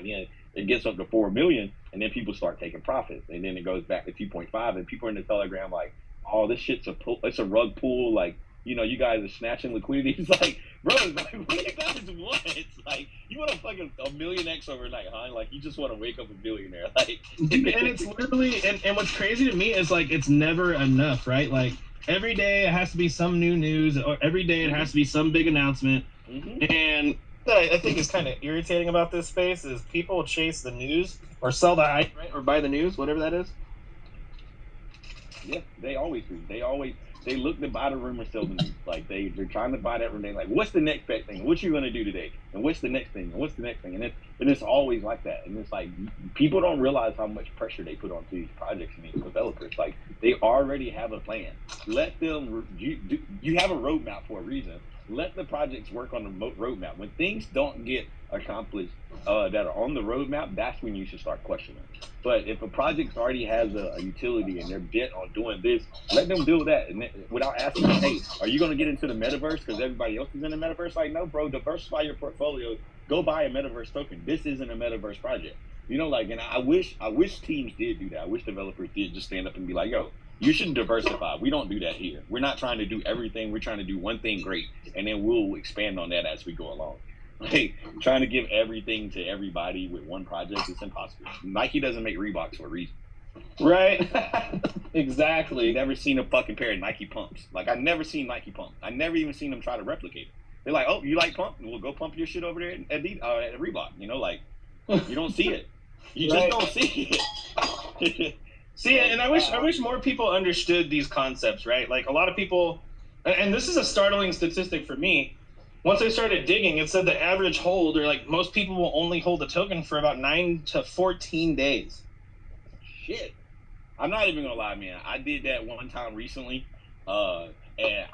in. It gets up to 4 million, and then people start taking profits. And then it goes back to 2.5, and people are in the Telegram like, oh, this shit's it's a rug pull. Like, you guys are snatching liquidity. It's like, bro, like, what do you guys want? It's like, you want to fucking a million X overnight, huh? Like, you just want to wake up a billionaire. Like, and it's literally, and what's crazy to me is like, it's never enough, right? Like, every day it has to be some new news, or every day it has to be some big announcement. Mm-hmm. And that I think is kind of irritating about this space is people chase the news or sell the hype, right? Or buy the news, whatever that is. Yeah, they always do. They look to buy the rumor, sell the news. Like they're trying to buy that rumor. They're like, what's the next best thing? What you gonna do today? And what's the next thing? And what's the next thing? And it's always like that. And it's like people don't realize how much pressure they put onto these projects and these developers. Like they already have a plan. Let them. You have a roadmap for a reason. let the projects work on the roadmap. When things don't get accomplished that are on the roadmap, that's when you should start questioning. But if a project already has a utility and they're bent on doing this, let them do that, and without asking them, hey, are you going to get into the metaverse because everybody else is in the metaverse? Like, no, bro, diversify your portfolio. Go buy a metaverse token. This isn't a metaverse project. You know, like, and I wish teams did do that. I wish developers did just stand up and be like, yo, you should diversify. We don't do that here. We're not trying to do everything. We're trying to do one thing great, and then we'll expand on that as we go along. Like, trying to give everything to everybody with one project is impossible. Nike doesn't make Reeboks for a reason. Right. Exactly. I've never seen a fucking pair of Nike pumps. Like, I've never seen Nike pumps. I never even seen them try to replicate it. They're like, oh, you like pump? We'll go pump your shit over there at Reebok. You know, like, you don't see it. You just don't see it. See, and I wish more people understood these concepts, right? Like, a lot of people, and this is a startling statistic for me. Once I started digging, it said the average hold, or like most people will only hold a token for about 9 to 14 days. Shit. I'm not even gonna lie, man. I did that one time recently, and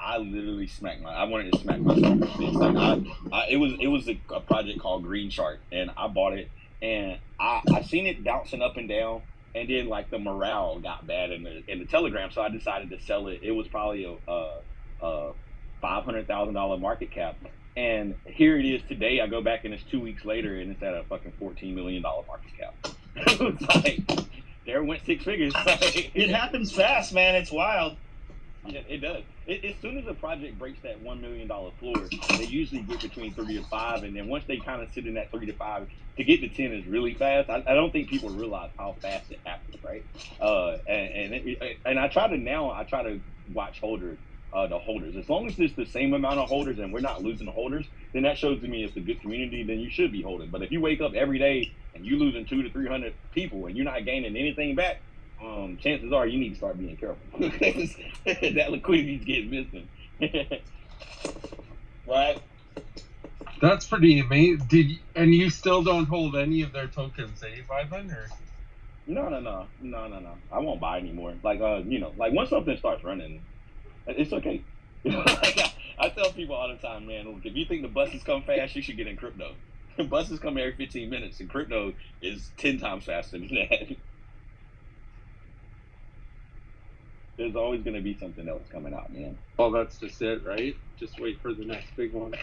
I literally I wanted to smack myself in the face. Like, it was a project called Green Shark, and I bought it, and I seen it bouncing up and down, and then like the morale got bad in the Telegram, so I decided to sell it. It was probably a $500,000 market cap, and here it is today. I go back and it's 2 weeks later, and it's at a fucking $14 million market cap. It's like, there went 6 figures. It happens fast, man. It's wild. Yeah, it does. As soon as a project breaks that $1 million floor, they usually get between 3 to 5, and then once they kind of sit in that 3 to 5, to get to 10 is really fast. I don't think people realize how fast it happens, right? And I try to watch the holders. As long as it's the same amount of holders and we're not losing holders, then that shows to me it's a good community. Then you should be holding. But if you wake up every day and you losing 200 to 300 people and you're not gaining anything back, chances are you need to start being careful. That liquidity is getting missing. Right. That's pretty amazing. And you still don't hold any of their tokens, eh, Ivan? Or? No. I won't buy anymore. Like, like once something starts running, it's okay. Like, I tell people all the time, man, look, if you think the buses come fast, you should get in crypto. Buses come every 15 minutes, and crypto is 10 times faster than that. There's always going to be something else coming out, man. Well, that's just it, right? Just wait for the next big one.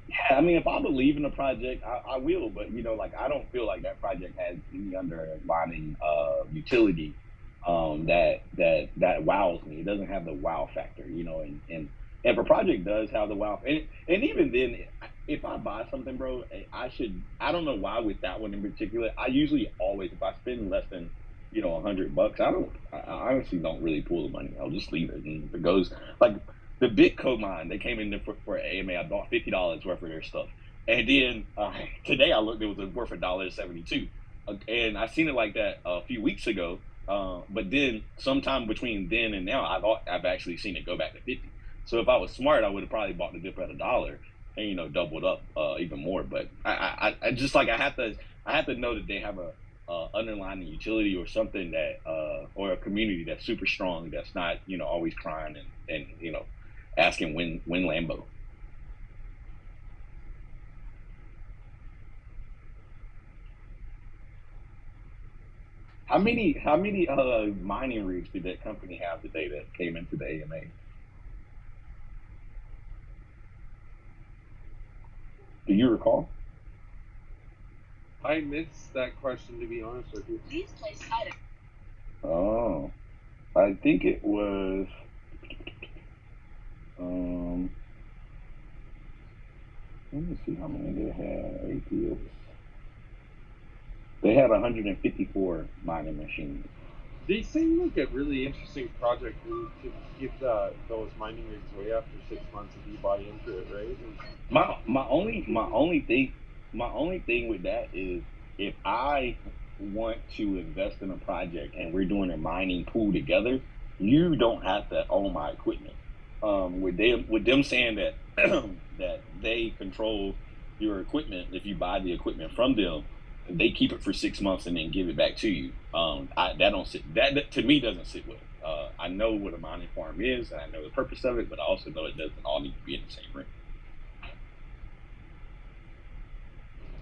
Yeah, I mean, if I believe in a project, I will, but, like, I don't feel like that project has any underlying utility that wows me. It doesn't have the wow factor, and if a project does have the wow, and even then, if I buy something, bro, I don't know why with that one in particular, I usually always, if I spend less than $100, I honestly don't really pull the money. I'll just leave it. And if it goes, like the BigONE, they came in for AMA, I bought $50 worth of their stuff, and then today I looked, it was worth $1.72, and I seen it like that a few weeks ago. But then sometime between then and now, I've actually seen it go back to 50. So if I was smart, I would have probably bought the dip at $1 and doubled up even more. But I just like I have to know that they have a underlying utility or something that or a community that's super strong, that's not always crying and asking when Lambo. How many mining rigs did that company have today that came into the AMA? Do you recall? I missed that question, to be honest with you. Please place item. Oh, I think it was. Let me see how many they had. APS. They had 154 mining machines. They seem like a really interesting project to give those mining rigs away after 6 months if you buy into it, right? My only thing with that is if I want to invest in a project and we're doing a mining pool together, you don't have to own my equipment. With them saying that that they control your equipment, if you buy the equipment from them, they keep it for 6 months and then give it back to you. That to me doesn't sit well. I know what a mining farm is, and I know the purpose of it, but I also know it doesn't all need to be in the same room.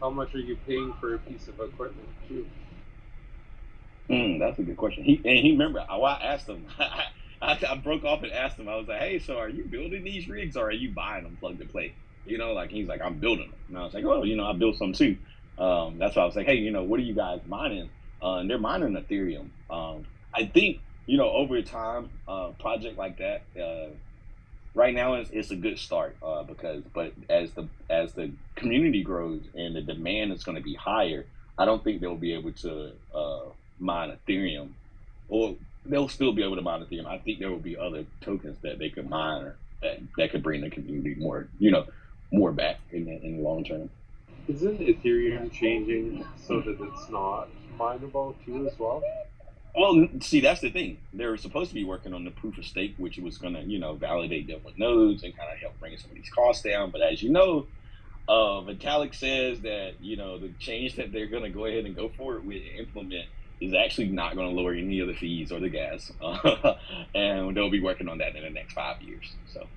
How much are you paying for a piece of equipment too? That's a good question. He remember I asked him. I broke off and asked him. I was like, "Hey, so are you building these rigs or are you buying them plug and play?" Like he's like, "I'm building them." And I was like, "Oh, I built some too." That's why I was like, "Hey, what are you guys mining?" And they're mining Ethereum. I think over time, project like that. Right now, it's a good start but as the community grows and the demand is going to be higher, I don't think they'll be able to mine Ethereum, or they'll still be able to mine Ethereum. I think there will be other tokens that they could mine or that could bring the community more back in the long term. Isn't Ethereum changing so that it's not mineable too as well? Well, see, that's the thing. They were supposed to be working on the proof of stake, which was going to, validate them with nodes and kind of help bring some of these costs down. But as you know, Vitalik says that, the change that they're going to go ahead and go forward with and implement is actually not going to lower any of the fees or the gas. And they'll be working on that in the next 5 years. So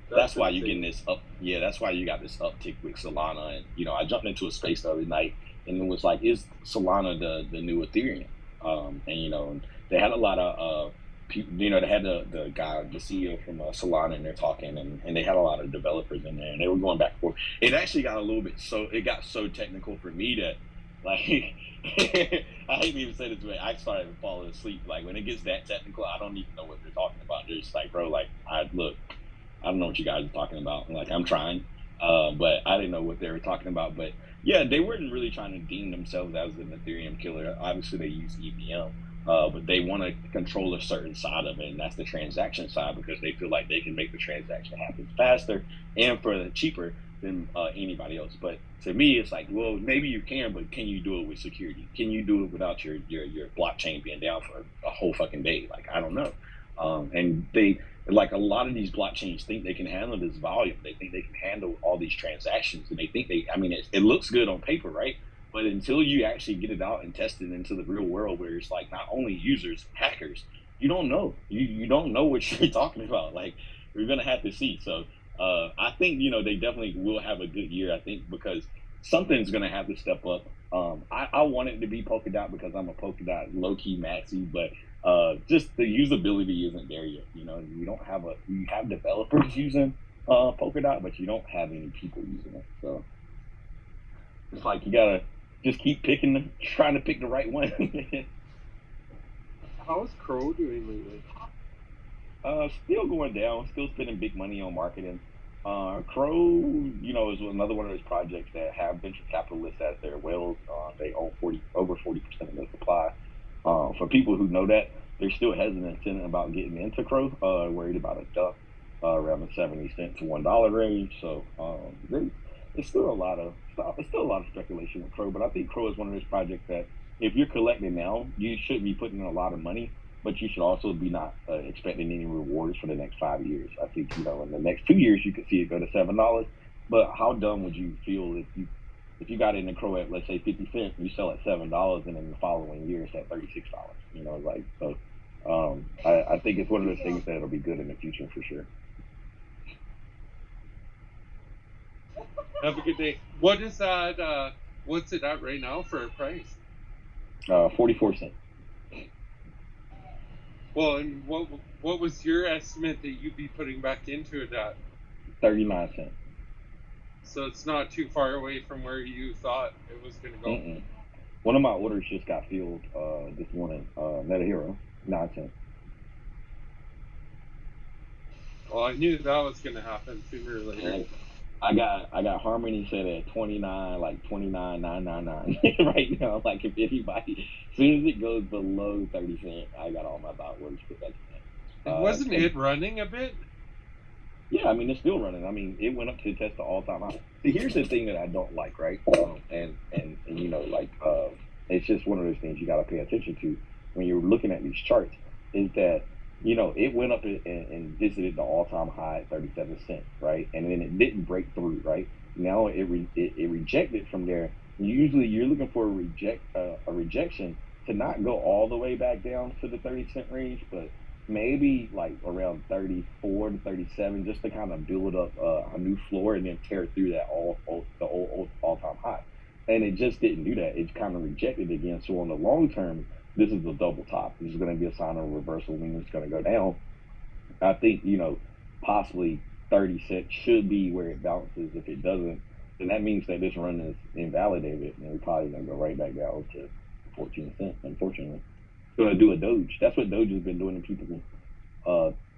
that's why you're getting this up. Yeah, that's why you got this uptick with Solana. And, I jumped into a space the other night and it was like, is Solana the new Ethereum? And they had a lot of people, they had the guy, the CEO from Solana, and they're talking, and they had a lot of developers in there, and they were going back and forth. It actually got it got so technical for me that, like, I hate to even say this way, I started falling asleep. Like, when it gets that technical, I don't even know what they're talking about. They're just like, bro, like, I don't know what you guys are talking about. Like, I'm trying, but I didn't know what they were talking about. But yeah, they weren't really trying to deem themselves as an Ethereum killer. Obviously, they use EVM, but they want to control a certain side of it, and that's the transaction side, because they feel like they can make the transaction happen faster and for cheaper than anybody else. But to me, it's like, well, maybe you can, but can you do it with security? Can you do it without your blockchain being down for a whole fucking day? Like, I don't know. And they, like, a lot of these blockchains think they can handle this volume. They think they can handle all these transactions, and they think it looks good on paper, right? But until you actually get it out and test it into the real world, where it's like not only users, hackers, you don't know. You don't know what you're talking about. Like, you're gonna have to see. So I think they definitely will have a good year. I think because something's gonna have to step up. I want it to be Polkadot because I'm a Polkadot low key maxi, but just the usability isn't there yet. You have developers using Polkadot, but you don't have any people using it. So it's like you gotta just keep trying to pick the right one. How's Crow doing lately? Still going down, still spending big money on marketing. Crow, is another one of those projects that have venture capitalists as their whales. They own over 40% of the supply. For people who know that, they're still hesitant about getting into Crow, worried about a duck around the 70 cent to $1 range. So it's still a lot of speculation with Crow, but I think Crow is one of those projects that if you're collecting now, you should be putting in a lot of money, but you should also be not expecting any rewards for the next 5 years. I think in the next 2 years you could see it go to $7. But how dumb would you feel if you got into Crow at, let's say, 50 cents, you sell at $7, and in the following year it's at $36? I think it's one of those things that'll be good in the future for sure. Have a good day. What is that? What's it at right now for a price? 44 cents. Well, and what was your estimate that you'd be putting back into it at? 39 cents. So it's not too far away from where you thought it was going to go. Mm-mm. One of my orders just got filled this morning. Meta Hero, 9 cents. Well, I knew that was going to happen sooner or later. I got Harmony set at 29, like 29.999 right now. Like, if anybody, as soon as it goes below 30 cents, I got all my bot orders put back in. Wasn't it running a bit? Yeah, I mean, it's still running. I mean, it went up to test the all-time high. See, here's the thing that I don't like, right? It's just one of those things you got to pay attention to when you're looking at these charts, is that, it went up and visited the all-time high at 37 cents, right? And then it didn't break through, right? Now it rejected from there. Usually you're looking for a rejection to not go all the way back down to the 30 cent range, but maybe like around 34 to 37, just to kind of build up a new floor and then tear through that the old all-time high. And it just didn't do that. It kind of rejected again. So on the long term, this is a double top. This is going to be a sign of reversal, meaning it's going to go down. I think, possibly 30 cents should be where it bounces. If it doesn't, then that means that this run is invalidated, and we're probably going to go right back down to 14 cents, unfortunately. It's going to do a Doge. That's what Doge has been doing to people.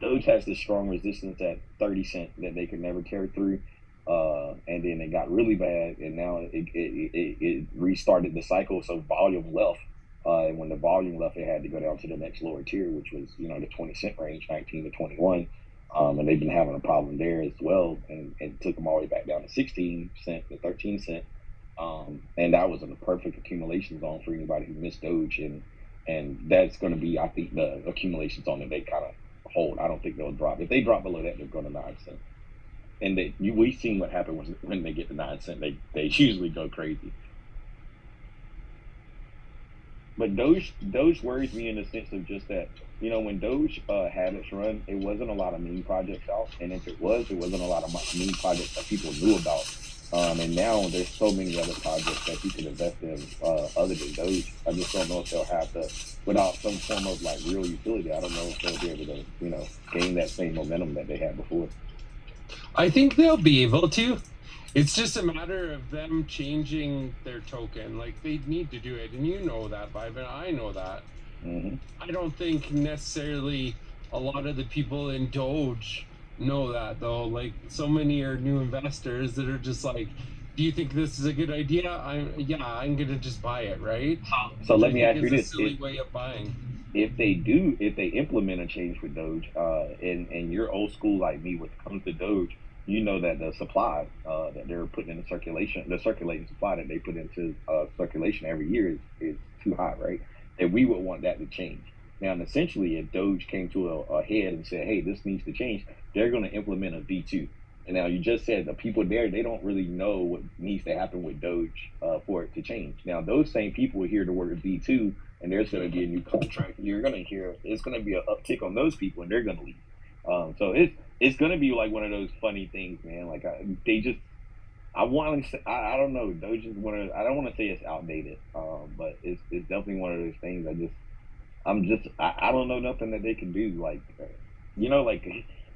Doge has this strong resistance at 30 cents that they could never tear through. And then it got really bad, and now it restarted the cycle, so volume left. And when the volume left, it had to go down to the next lower tier, which was, the 20 cent range, 19 to 21. And they've been having a problem there as well, and it took them all the way back down to 16 cent to 13 cent. And that was in a perfect accumulation zone for anybody who missed Doge, and that's going to be, I think, the accumulation zone that they kind of hold. I don't think they'll drop. If they drop below that, they're going to 9 cent. And we've seen what happens when they get to 9 cent. They usually go crazy. But Doge worries me in the sense of just that, when Doge had its run, it wasn't a lot of meme projects out. And if it wasn't a lot of meme projects that people knew about. And now there's so many other projects that you can invest in other than Doge. I just don't know if they'll have without some form of like real utility, I don't know if they'll be able to, gain that same momentum that they had before. I think they'll be able to. It's just a matter of them changing their token. Like, they need to do it, and you know that, Vibe, I know that. Mm-hmm. I don't think necessarily a lot of the people in Doge know that, though. Like, so many are new investors that are just like, do you think this is a good idea? I'm gonna just buy it, right? So let me ask you this: a silly way of buying. If they implement a change with Doge, and you're old school like me when it comes to Doge, you know that the supply that they're putting into circulation, the circulating supply that they put into circulation every year is too high, right? And we would want that to change. Now, and essentially, if Doge came to a head and said, hey, this needs to change, they're going to implement a V2. And now you just said the people there, they don't really know what needs to happen with Doge for it to change. Now, those same people hear the word V2, and there's going to be a new contract. You're going to hear it's going to be an uptick on those people, and they're going to leave. So it's going to be like one of those funny things, man. Like I don't know. Doge is I don't want to say it's outdated, but it's definitely one of those things. I don't know nothing that they can do. Like,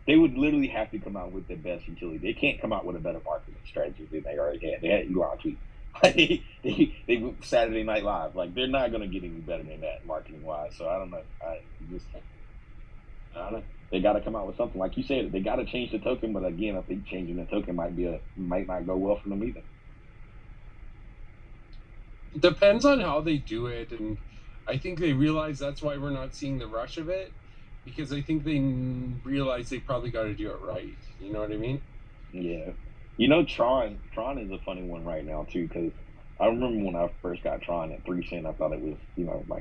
they would literally have to come out with the best utility. They can't come out with a better marketing strategy than they already had. They had Elon tweet. They went Saturday Night Live. Like, they're not going to get any better than that marketing wise. So I don't know. I don't know. They got to come out with something. Like you said, they got to change the token. But again, I think changing the token might not go well for them either. Depends on how they do it, and I think they realize that's why we're not seeing the rush of it, because I think they realize they probably got to do it right. You know what I mean? Yeah. Tron is a funny one right now too, because I remember when I first got Tron at 3 cents, I thought it was,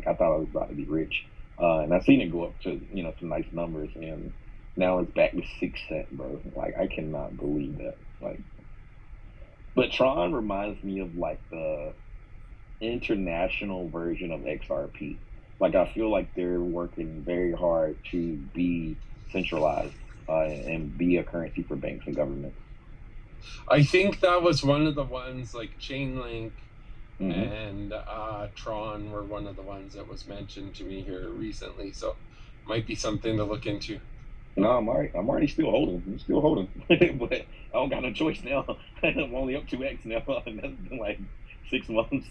I thought I was about to be rich. And I've seen it go up to, some nice numbers, and now it's back to 6 cents, bro. Like, I cannot believe that. Like, but Tron reminds me of like the international version of XRP. Like, I feel like they're working very hard to be centralized and be a currency for banks and governments. I think that was one of the ones, like Chainlink and Tron were one of the ones that was mentioned to me here recently, so might be something to look into. No, I'm already still holding. I'm still holding, but I don't got no choice now. I'm only up 2x now, and that's been like 6 months.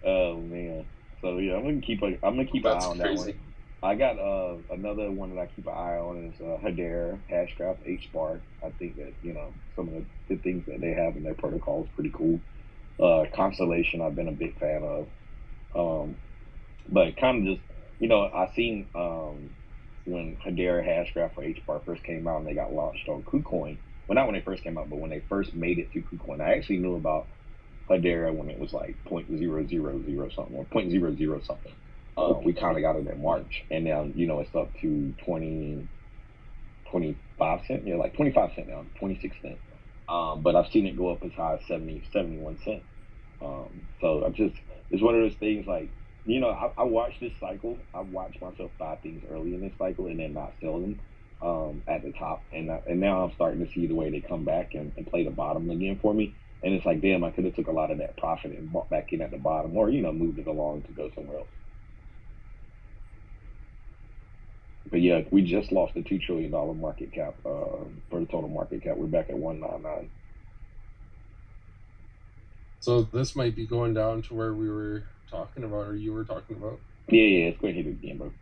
Oh man. So yeah, I'm gonna keep an eye on that one. I got another one that I keep an eye on is Hedera, Hashgraph, HBAR. I think that some of the things that they have in their protocol is pretty cool. Constellation, I've been a big fan of. But kind of just I seen when Hedera, Hashgraph, or HBAR first came out and they got launched on KuCoin. Well, not when they first came out, but when they first made it to KuCoin. I actually knew about Hedera when it was like 0.000 something or 0.00 something. We kind of got it in March, and now it's up to 25 cents. Yeah, like 25 cents now, 26 cents. But I've seen it go up as high as 71 cents. So it's one of those things like, I watched this cycle. I watched myself buy things early in this cycle and then not sell them at the top. And now I'm starting to see the way they come back and play the bottom again for me. And it's like, damn, I could have took a lot of that profit and bought back in at the bottom, or moved it along to go somewhere else. But yeah, we just lost the $2 trillion market cap for the total market cap. We're back at 199. So this might be going down to where we were talking about, or you were talking about. Yeah, it's going to hit it again, bro.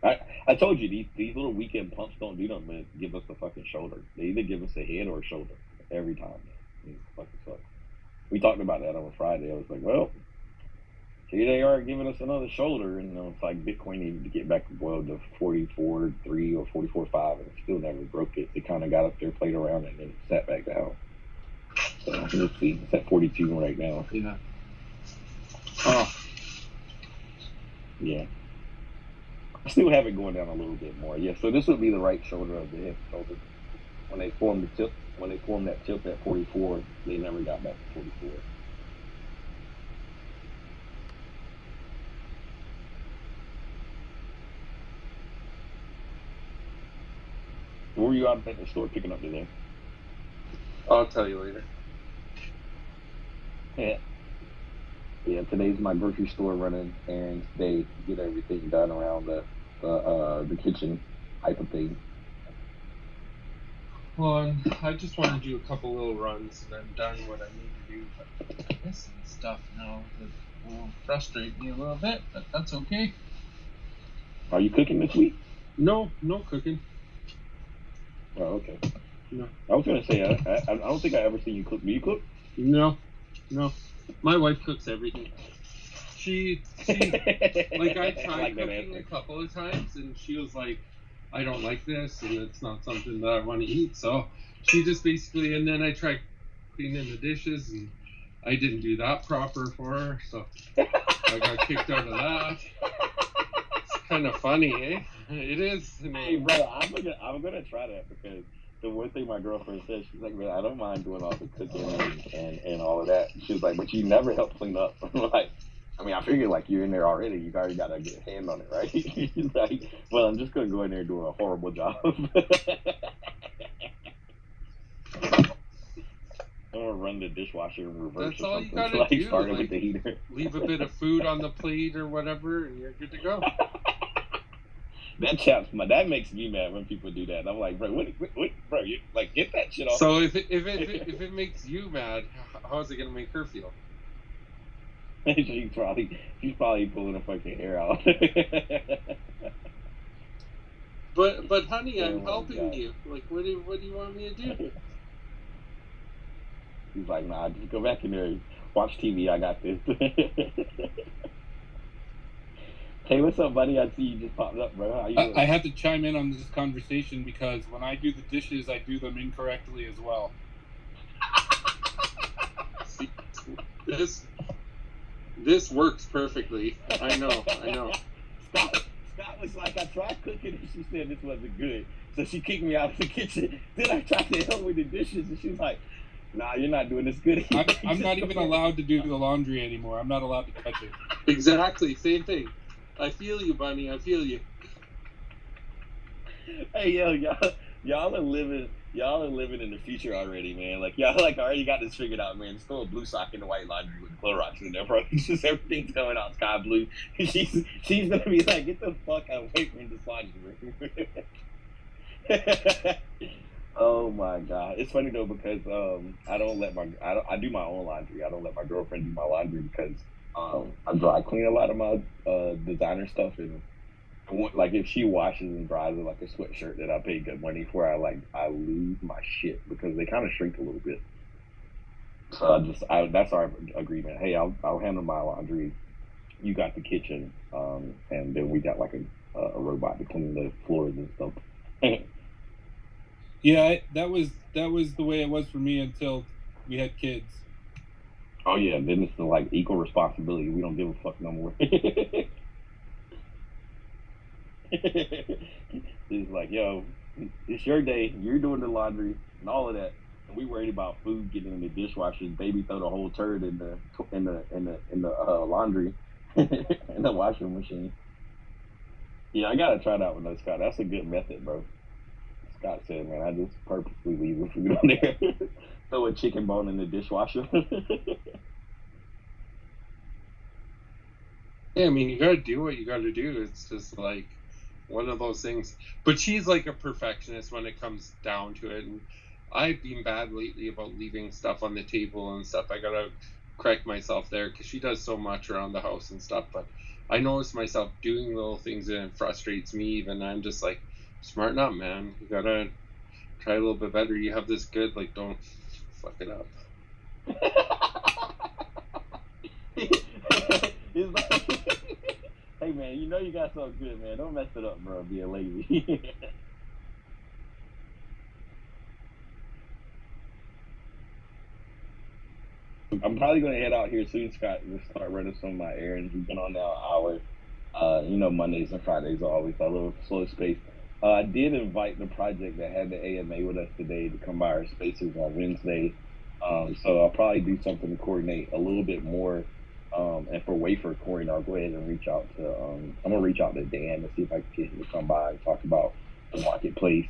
I told you these little weekend pumps don't do nothing but give us the fucking shoulder. They either give us a head or a shoulder every time. It fucking sucks. We talked about that on Friday. I was like, well, here they are giving us another shoulder, and it's like Bitcoin needed to get back to 44.3 or 44.5, and it still never broke it. It kind of got up there, played around, and then sat back down. So let's see. It's at 42 right now. Yeah. Oh. Yeah. I still have it going down a little bit more. Yeah. So this would be the right shoulder of the hip shoulder. When they formed the tip, when they formed that tip at 44, they never got back to 44. Where were you out at the store picking up today? I'll tell you later. Yeah, today's my grocery store running errands day to get everything done around the kitchen type of thing. Well, I just want to do a couple little runs and I'm done what I need to do. But this stuff now will frustrate me a little bit, but that's okay. Are you cooking this week? No cooking. Oh, okay. No. I was gonna say I don't think I ever seen you cook. Do you cook? No. My wife cooks everything. She like I tried cooking a couple of times and she was like, I don't like this and it's not something that I want to eat. So she just basically, and then I tried cleaning the dishes and I didn't do that proper for her, so I got kicked out of that. It's kind of funny, eh? It is. Hey, bro, I'm gonna try that because the one thing my girlfriend said, she's like, man, I don't mind doing all the cooking and all of that. She was like, but you never help clean up. I'm like, I mean, I figured like you're in there already. You already got to get a hand on it, right? She's like, well, I'm just going to go in there and do a horrible job. I'm going to run the dishwasher in reverse. That's all you got to do. Start it with the heater. Leave a bit of food on the plate or whatever, and you're good to go. That makes me mad when people do that. I'm like, bro, what bro? You like get that shit off. So if it makes you mad, how is it gonna make her feel? she's probably pulling a fucking hair out. but honey, I'm helping you. Like, what do you want me to do? He's like, nah, just go back in there, watch TV. I got this. Hey, what's up, buddy? I see you just popped up, bro. How you doing? I had to chime in on this conversation because when I do the dishes, I do them incorrectly as well. See, this works perfectly. I know. Scott was like, I tried cooking and she said this wasn't good. So she kicked me out of the kitchen. Then I tried to help with the dishes and she was like, nah, you're not doing this good. I'm not even allowed to do the laundry anymore. I'm not allowed to touch it. Exactly, same thing. I feel you, Bunny. I feel you. Hey, yo, y'all are living in the future already, man. Like y'all already got this figured out, man. Just throw a blue sock in the white laundry with Clorox in there, bro. It's just everything's coming out sky blue. She's gonna be like, get the fuck away from this laundry room. Oh my god, it's funny though because I do my own laundry. I don't let my girlfriend do my laundry because I dry clean a lot of my designer stuff, and like if she washes and dries it like a sweatshirt that I pay good money for, I lose my shit because they kind of shrink a little bit. So that's our agreement. Hey, I'll handle my laundry. You got the kitchen, and then we got like a robot to clean the floors and stuff. Yeah, that was the way it was for me until we had kids. Oh yeah, then it's like equal responsibility. We don't give a fuck no more. It's like, yo, it's your day. You're doing the laundry and all of that. And we worried about food getting in the dishwasher. Baby throw the whole turd in the laundry in the washing machine. Yeah, I gotta try that one though, Scott. That's a good method, bro. Scott said, man, I just purposely leave the food on there. Throw a chicken bone in the dishwasher. Yeah, I mean, you gotta do what you gotta do. It's just like one of those things. But she's like a perfectionist when it comes down to it. And I've been bad lately about leaving stuff on the table and stuff. I gotta correct myself there because she does so much around the house and stuff. But I notice myself doing little things and it frustrates me even. I'm just like, smarten up, man. You gotta try a little bit better. You have this good, like, don't fuck it up. It's like, hey man, you know you got something good, man. Don't mess it up, bro. Being lazy. I'm probably gonna head out here soon, Scott, and start running some of my errands. We've been on now an hour. Mondays and Fridays are always a little slow space. I did invite the project that had the AMA with us today to come by our spaces on Wednesday. So I'll probably do something to coordinate a little bit more. And for Wafer Coin, I'll go ahead and reach out to. I'm gonna reach out to Dan to see if I can get him to come by and talk about the marketplace,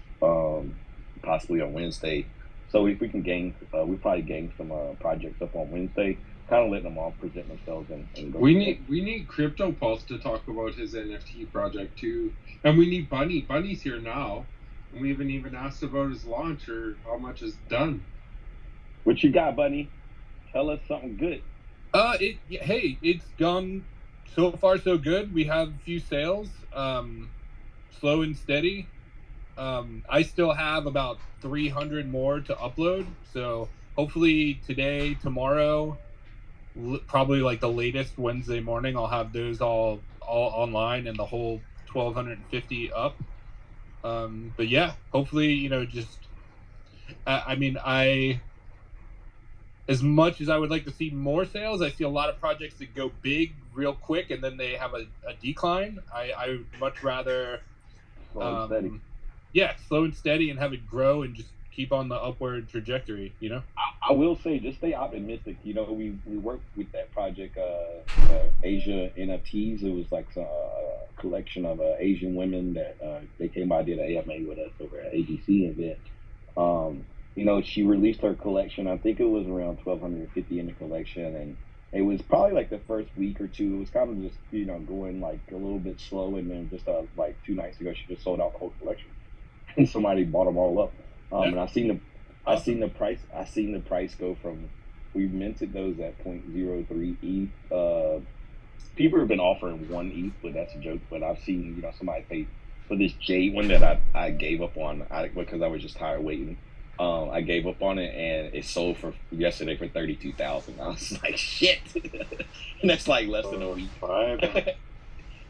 possibly on Wednesday. So if we can we probably gang some projects up on Wednesday, kind of letting them all present themselves and go. We need Crypto Pulse to talk about his NFT project too, and we need Bunny. Bunny's here now, and we haven't even asked about his launch or how much is done. What you got, Bunny? Tell us something good. It's gone so far so good. We have a few sales, slow and steady. I still have about 300 more to upload, so hopefully today, tomorrow, probably like the latest Wednesday morning, I'll have those all online and the whole 1,250 up. But yeah, hopefully, as much as I would like to see more sales, I see a lot of projects that go big real quick and then they have a decline. I would much rather Slow and steady. Yeah, slow and steady and have it grow and just keep on the upward trajectory, I will say, just stay optimistic. We worked with that project, Asia NFTs. It was like a collection of Asian women that they came by, did an AMA with us over at ABC, and then she released her collection. I think it was around 1,250 in the collection, and it was probably like the first week or two. It was kind of just going like a little bit slow, and then just like 2 nights ago, she just sold out the whole collection, and somebody bought them all up. And I seen the price go from, we minted those at 0.03 ETH. People have been offering 1 ETH, but that's a joke. But I've seen somebody pay for this Jade one that I gave up on because I was just tired waiting. I gave up on it, and it sold yesterday for $32,000. I was like, shit. And that's like less than a week.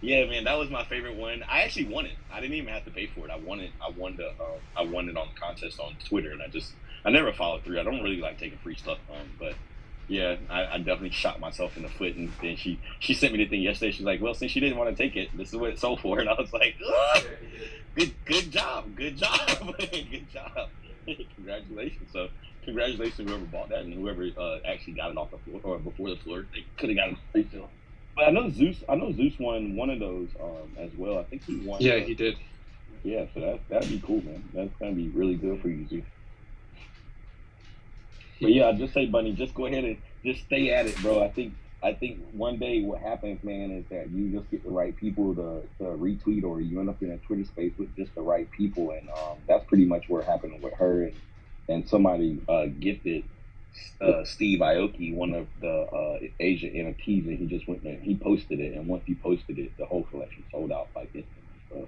Yeah, man, that was my favorite one. I actually won it. I didn't even have to pay for it. I won it. I won it on the contest on Twitter, and I never followed through. I don't really like taking free stuff, but yeah, I definitely shot myself in the foot. And then she sent me the thing yesterday. She's like, well, since she didn't want to take it, this is what it sold for. And I was like, good job, good job. Congratulations. So congratulations to whoever bought that and whoever actually got it off the floor or before the floor. They could have got it free still. But I know Zeus won one of those as well. I think he won. Yeah, he did. Yeah, so that'd be cool, man. That's gonna be really good for you, Zeus. But yeah, I just say, Bunny, just go ahead and just stay at it, bro. I think one day what happens, man, is that you just get the right people to retweet, or you end up in a Twitter space with just the right people, and that's pretty much what happened with her. And somebody gifted Steve Aoki one of the Asia NFTs, and he just went there. He posted it, and once he posted it, the whole collection sold out like instantly. So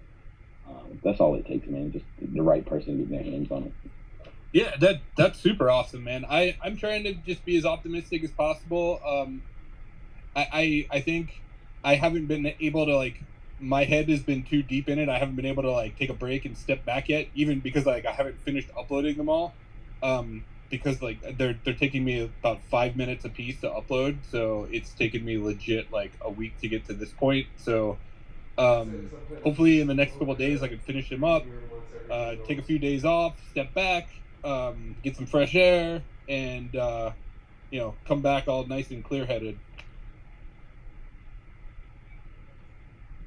that's all it takes, man. Just the right person getting their hands on it. Yeah, that's super awesome, man. I'm trying to just be as optimistic as possible. I think I haven't been able to, my head has been too deep in it. I haven't been able to take a break and step back yet, even because I haven't finished uploading them all. Because they're taking me about 5 minutes a piece to upload, so it's taken me legit a week to get to this point. So hopefully in the next couple of days I can finish them up, take a few days off, step back, get some fresh air, and come back all nice and clear-headed.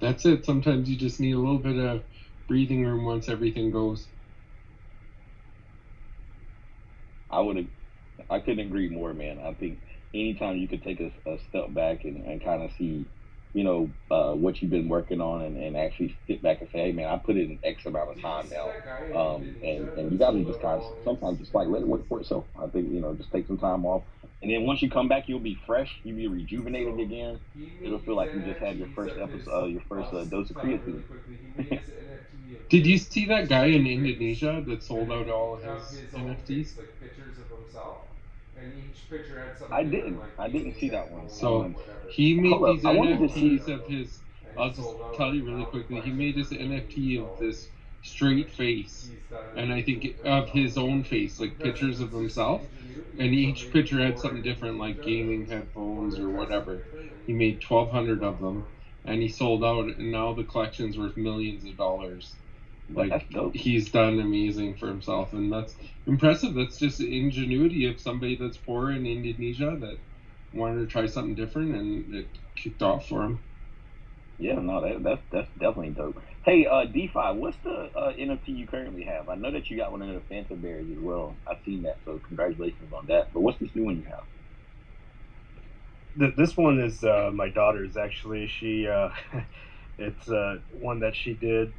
That's it. Sometimes you just need a little bit of breathing room once everything goes. I couldn't agree more, man. I think anytime you could take a step back and kind of see, what you've been working on and actually sit back and say, hey, man, I put in X amount of time now. And you got to just kind of sometimes just like let it work for itself. I think, just take some time off. And then once you come back, you'll be fresh. You'll be rejuvenated again. It'll feel like you just had your first episode, your first dose of creatine. Did you see that guy in Indonesia that sold out all his NFTs? I didn't see that one. So he made these NFTs of his. I'll just tell you really quickly. He made this NFT of this straight face, and I think of his own face, like pictures of himself, and each picture had something different, like gaming headphones or whatever. He made 1,200 of them, and he sold out, and now the collection's worth millions of dollars. Like, he's done amazing for himself, and that's impressive. That's just ingenuity of somebody that's poor in Indonesia that wanted to try something different, and it kicked off for him. Yeah, no, that's definitely dope. Hey, DeFi, what's the NFT you currently have? I know that you got one of the Phantom Berries as well. I've seen that, so congratulations on that. But what's this new one you have? This one is my daughter's, actually. She it's one that she did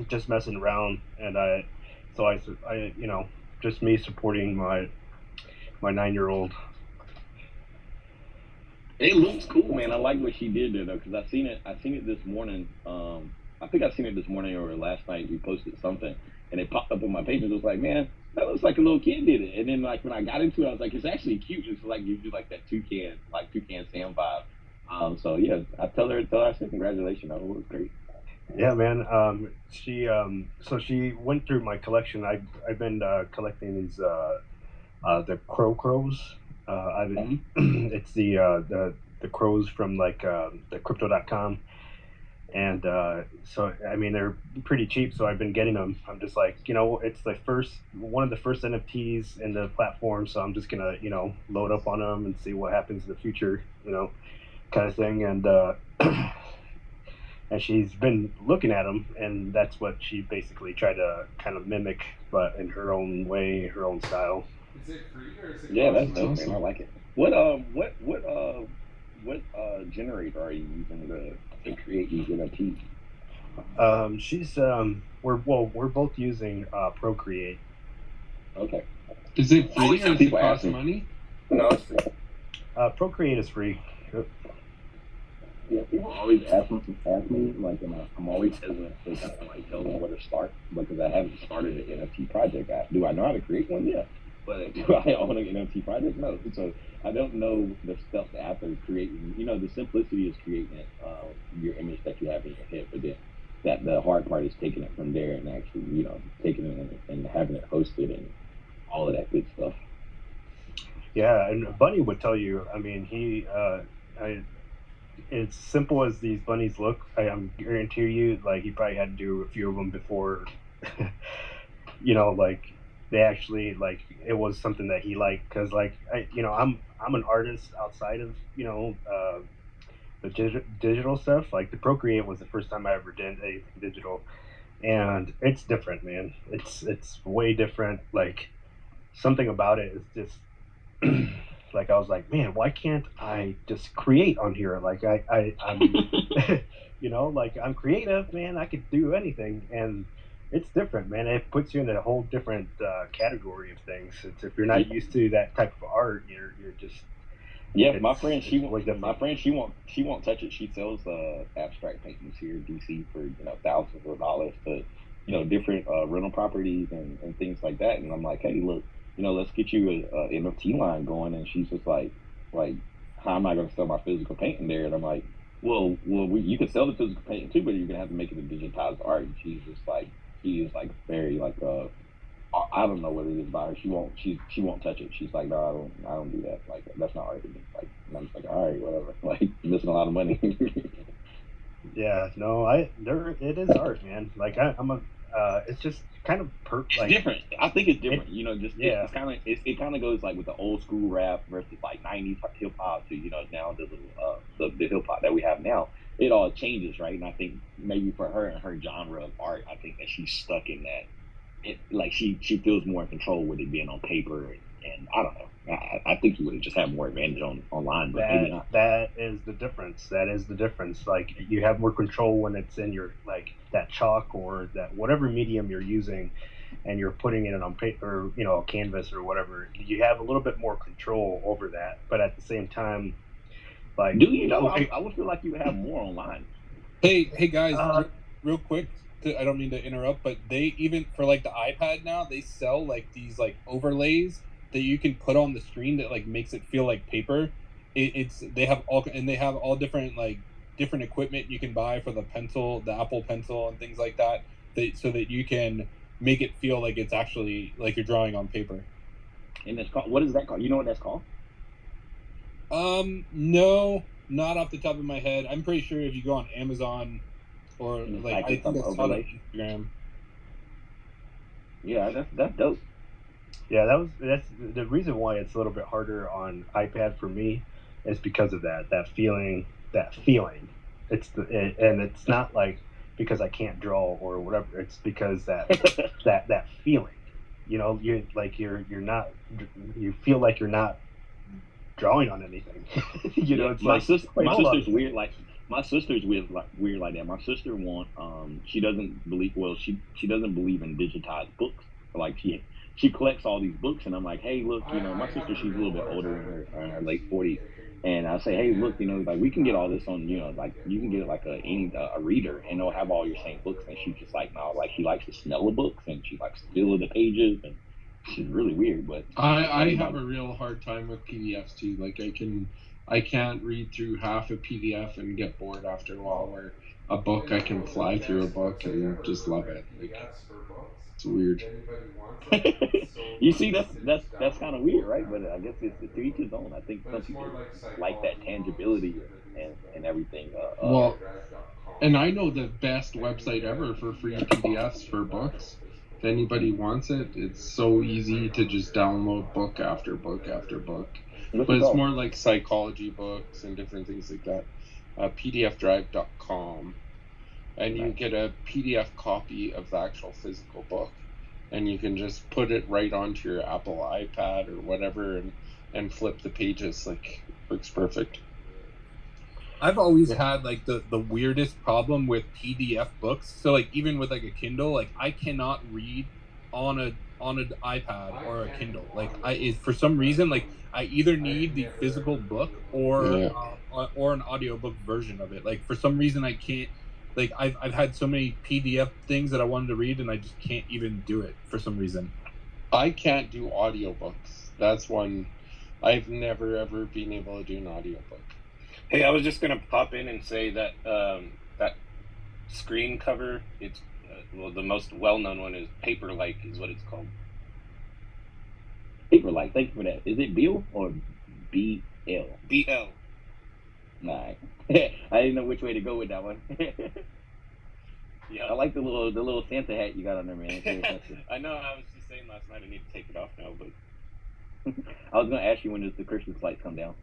just messing around, and I just me supporting my 9-year-old. It looks cool, man. I like what she did there, though, because I seen it this morning. I think I seen it this morning or last night. You posted something, and it popped up on my page, and it was like, man, that looks like a little kid did it. And then, like, when I got into it, I was like, it's actually cute. It's like gives you like that toucan Sam vibe. So yeah, I said congratulations. I hope it was great. Yeah, man. She went through my collection. I've been collecting these the crows. It's the crows from like the crypto.com, and so I mean they're pretty cheap. So I've been getting them. I'm just like, it's the one of the first NFTs in the platform. So I'm just gonna load up on them and see what happens in the future. Kind of thing. And and she's been looking at them, and that's what she basically tried to kind of mimic, but in her own way, her own style. Is it free or is it? Yeah, that's dope, man. I like it. What generator are you using to create these NFTs? We're both using Procreate. Okay. Is it free or does it cost money? No, it's free. Procreate is free. Yeah, people always ask me, like, and I'm always hesitant to kind of like tell them where to start because I haven't started an NFT project. Do I know how to create one? Yeah. But do I own an NFT project? No. So I don't know the stuff after creating. The simplicity is creating it, your image that you have in your head, but then the hard part is taking it from there and actually, taking it and having it hosted and all of that good stuff. Yeah, and Bunny would tell you. I mean, as simple as these bunnies look, I guarantee you, like, he probably had to do a few of them before, like they actually, like, it was something that he liked. Because, like, I'm an artist outside of the digital stuff. Like, the Procreate was the first time I ever did anything digital, and it's different, man. It's way different. Like, something about it is just like, I was like, man, why can't I just create on here? Like, I'm like, I'm creative, man. I could do anything, and it's different, man. It puts you in a whole different category of things. If you're not used to that type of art, you're just. Yeah, my friend, she won't touch it. She sells abstract paintings here in DC for thousands of dollars to different rental properties and things like that. And I'm like, hey, look, let's get you a NFT line going. And she's just like, how am I going to sell my physical painting there? And I'm like, well, you can sell the physical painting too, but you're gonna have to make it a digitized art. And she is like very like I don't know what it is about her. She won't touch it. She's like, no, I don't do that. Like, that's not art to me. Like, and I'm just like, all right, whatever. Like, you're missing a lot of money. Yeah, no, it is art, man. Like, it's just kind of It's different. I think it's different. Yeah. It kind of goes like with the old school rap versus like '90s hip hop to now the hip hop that we have now. It all changes, right? And I think maybe for her and her genre of art, I think that she's stuck in that. She feels more in control with it being on paper, and I don't know. I think you would have just had more advantage online, but maybe not. That is the difference. Like you have more control when it's in your that chalk or that whatever medium you're using, and you're putting it on paper, a canvas or whatever. You have a little bit more control over that, but at the same time, like do you know? I would feel like you would have more online. Hey guys, real quick. I don't mean to interrupt, but they even for like the iPad now, they sell like these like overlays that you can put on the screen that like makes it feel like paper. They have all different equipment you can buy for the pencil, the Apple Pencil, and things like that, so that you can make it feel like it's actually like you're drawing on paper. And it's called, what is that called? You know what that's called? No, not off the top of my head. I'm pretty sure if you go on Amazon. Or I think it's on Instagram. Yeah, that's dope. Yeah, that's the reason why it's a little bit harder on iPad for me is because of that feeling. And it's not like because I can't draw or whatever. It's because that feeling. You feel like you're not drawing on anything. It's my sister's weird. My sister's weird like that. My sister she doesn't believe. Well, she doesn't believe in digitized books. Like she collects all these books, and I'm like, hey, look, my sister, she's a little bit older, in her late 40s, and I say, hey, look, like we can get all this on, like you can get like a reader, and they'll have all your same books, and she's just like, no, like she likes the smell of books, and she likes the feel of the pages, and she's really weird. But I have a real hard time with PDFs too. Like I can't read through half a PDF and get bored after a while. Where a book, I can fly through a book and just love it. Like, it's weird. You see, that's kind of weird, right? But I guess it's to each his own. I think some people like that tangibility and everything. Well, and I know the best website ever for free PDFs for books. If anybody wants it, it's so easy to just download book after book after book. But it's more like psychology books and different things like that. PDFdrive.com. And you get a PDF copy of the actual physical book. And you can just put it right onto your Apple iPad or whatever and flip the pages. Like, works perfect. I've always had like the weirdest problem with PDF books. So like even with like a Kindle, like I cannot read on an iPad or a Kindle. Like for some reason, like I either need the physical book or an audiobook version of it. Like for some reason I can't. Like I've had so many PDF things that I wanted to read and I just can't even do it for some reason. I can't do audiobooks. That's one I've never ever been able to do an audiobook. Hey, I was just gonna pop in and say that that screen cover, it's the most well-known one is Paperlike, is what it's called. Paperlike, thank you for that. Is it Bill or BL? BL. Nah, I didn't know which way to go with that one. Yeah, I like the little Santa hat you got on there, man. I know. I was just saying last night I need to take it off now, but I was gonna ask you when does the Christmas lights come down.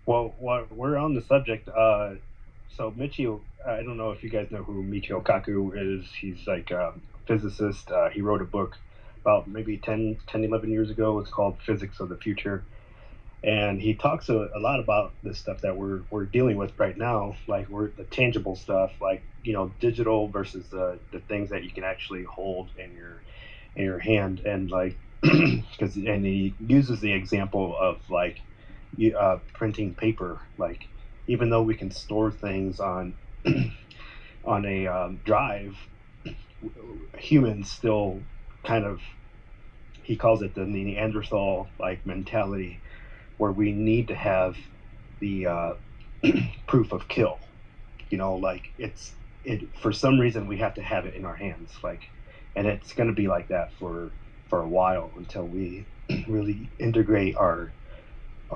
Well, we're on the subject. So Michio, I don't know if you guys know who Michio Kaku is. He's like a physicist. He wrote a book about maybe 10, 11 years ago. It's called Physics of the Future. And he talks a lot about the stuff that we're dealing with right now, like the tangible stuff, like digital versus the things that you can actually hold in your hand, and like and he uses the example of like printing paper. Like even though we can store things on a drive, humans still kind of, he calls it the Neanderthal like mentality, where we need to have the proof of kill. Like it for some reason we have to have it in our hands, like, and it's going to be like that for a while until we really integrate our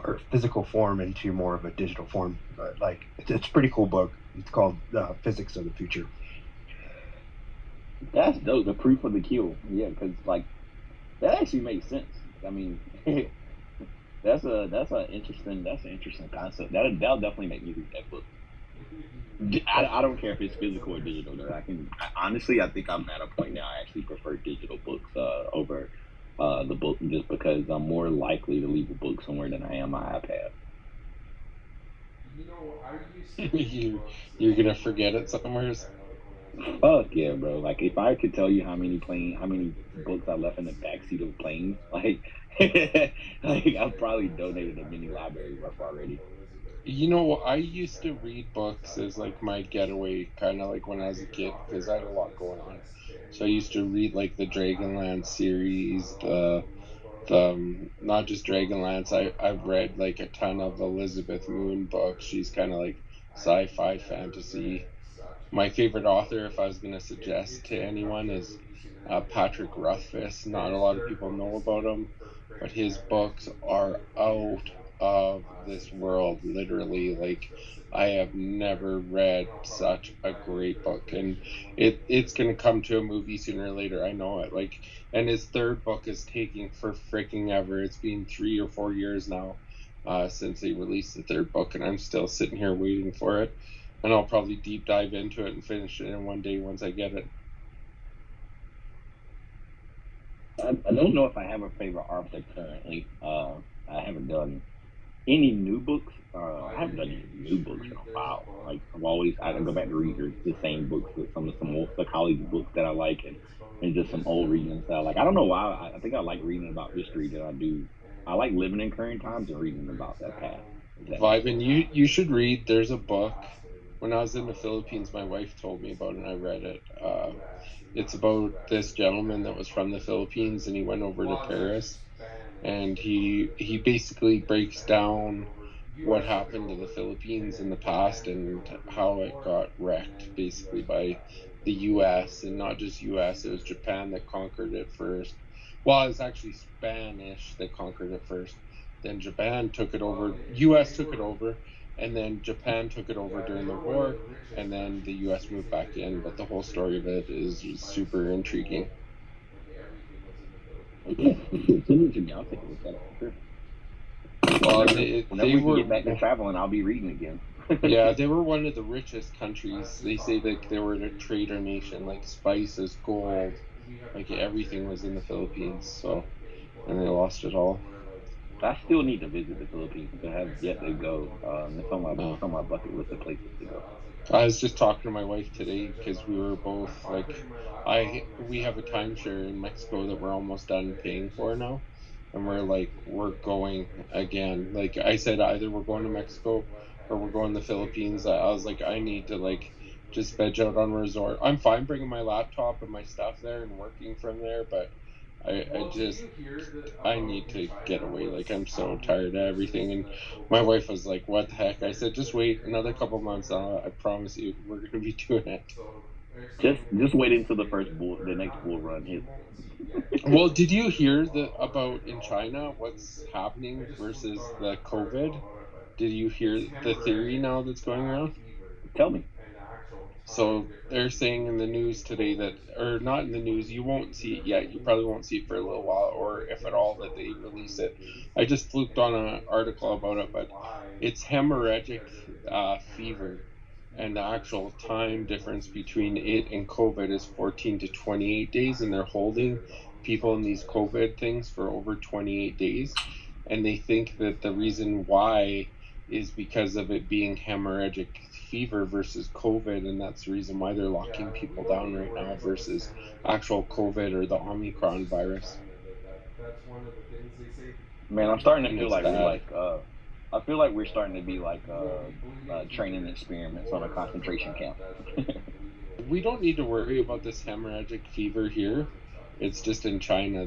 or physical form into more of a digital form. But like, it's a pretty cool book. It's called Physics of the Future. That's dope. The proof of the kill. Yeah, because like that actually makes sense. I mean, that's an interesting concept. That'll definitely make me read that book. I don't care if it's physical or digital. Though honestly, I think I'm at a point now. I actually prefer digital books over the book, just because I'm more likely to leave a book somewhere than I am my iPad. You're gonna forget it somewhere. Fuck yeah, bro! Like if I could tell you how many books I left in the backseat of planes, like I've probably donated a mini library rough already. I used to read books as like my getaway, kind of like when I was a kid, because I had a lot going on. So I used to read like the Dragonlance series, the not just Dragonlance. I've read like a ton of Elizabeth Moon books. She's kind of like sci-fi fantasy. My favorite author, if I was going to suggest to anyone, is Patrick Rothfuss. Not a lot of people know about him, but his books are out of this world, literally. Like, I have never read such a great book, and it's going to come to a movie sooner or later. I know it. Like, and his third book is taking for freaking ever. It's been 3 or 4 years now since they released the third book, and I'm still sitting here waiting for it. And I'll probably deep dive into it and finish it in one day once I get it. I don't know if I have a favorite author currently. I haven't done any new books. I haven't done any new books in a while. Like I go back to read the same books, with some old psychology books that I like, and just some old reading style. Like I don't know why. I think I like reading about history that I do. I like living in current times and reading about that past. Vivan, you should read. There's a book. When I was in the Philippines, my wife told me about it, and I read it. It's about this gentleman that was from the Philippines, and he went over to Paris, and he basically breaks down what happened to the Philippines in the past and how it got wrecked, basically, by the U.S., and not just U.S., it was Japan that conquered it first. Well, it was actually Spanish that conquered it first. Then Japan took it over, U.S. took it over, and then Japan took it over during the war, and then the U.S. moved back in. But the whole story of it is super intriguing. Well, they were get back to traveling. I'll be reading again. Yeah, they were one of the richest countries. They say that they were a trader nation, like spices, gold, like everything was in the Philippines. So, and they lost it all. I still need to visit the Philippines. I have yet to go. It's on my bucket list of places to go. I was just talking to my wife today because we were both like, we have a timeshare in Mexico that we're almost done paying for now, and we're going again. Like I said, either we're going to Mexico or we're going to the Philippines. I was like, I need to like just veg out on a resort. I'm fine bringing my laptop and my stuff there and working from there, but I need to get away. Like, I'm so tired of everything. And my wife was like, what the heck? I said, just wait another couple months. I promise you, we're going to be doing it. Just wait until the next bull run hits. Well, did you hear about in China what's happening versus the COVID? Did you hear the theory now that's going around? Tell me. So they're saying in the news today that, or not in the news, you won't see it yet. You probably won't see it for a little while, or if at all, that they release it. I just fluked on an article about it, but it's hemorrhagic fever, and the actual time difference between it and COVID is 14 to 28 days, and they're holding people in these COVID things for over 28 days, and they think that the reason why is because of it being hemorrhagic fever versus COVID, and that's the reason why they're locking people down right now versus actual COVID or the Omicron virus. Man, I'm starting to feel like I feel like we're starting to be like training experiments on a concentration camp. We don't need to worry about this hemorrhagic fever here. It's just in China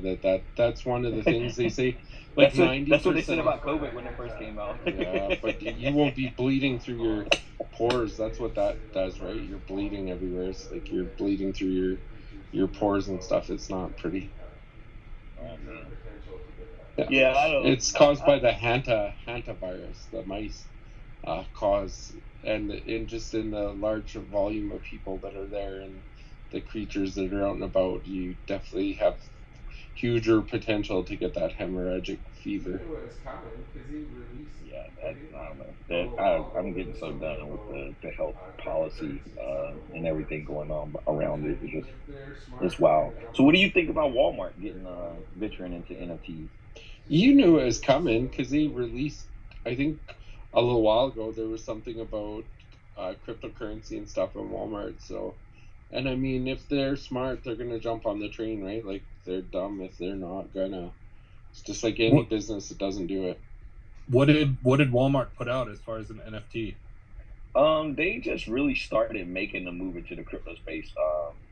that's one of the things they say. Like that's what they said about COVID when it first came out. Yeah, but you won't be bleeding through your pores. That's what that does, right? You're bleeding everywhere. It's like you're bleeding through your pores and stuff. It's not pretty. Yeah, I don't. It's caused by the hantavirus, the mice cause, and just in the large volume of people that are there and the creatures that are out and about, you definitely have huger potential to get that hemorrhagic fever. Yeah, I don't know. I'm getting so done with the health policy and everything going on around it. It's wild. So, what do you think about Walmart getting venturing into NFTs? You knew it was coming because they released, I think, a little while ago, there was something about cryptocurrency and stuff in Walmart. So, and I mean, if they're smart, they're gonna jump on the train, right? Like, they're dumb if they're not gonna. It's just like any business that doesn't do it. What did Walmart put out as far as an NFT? They just really started making the move into the crypto space.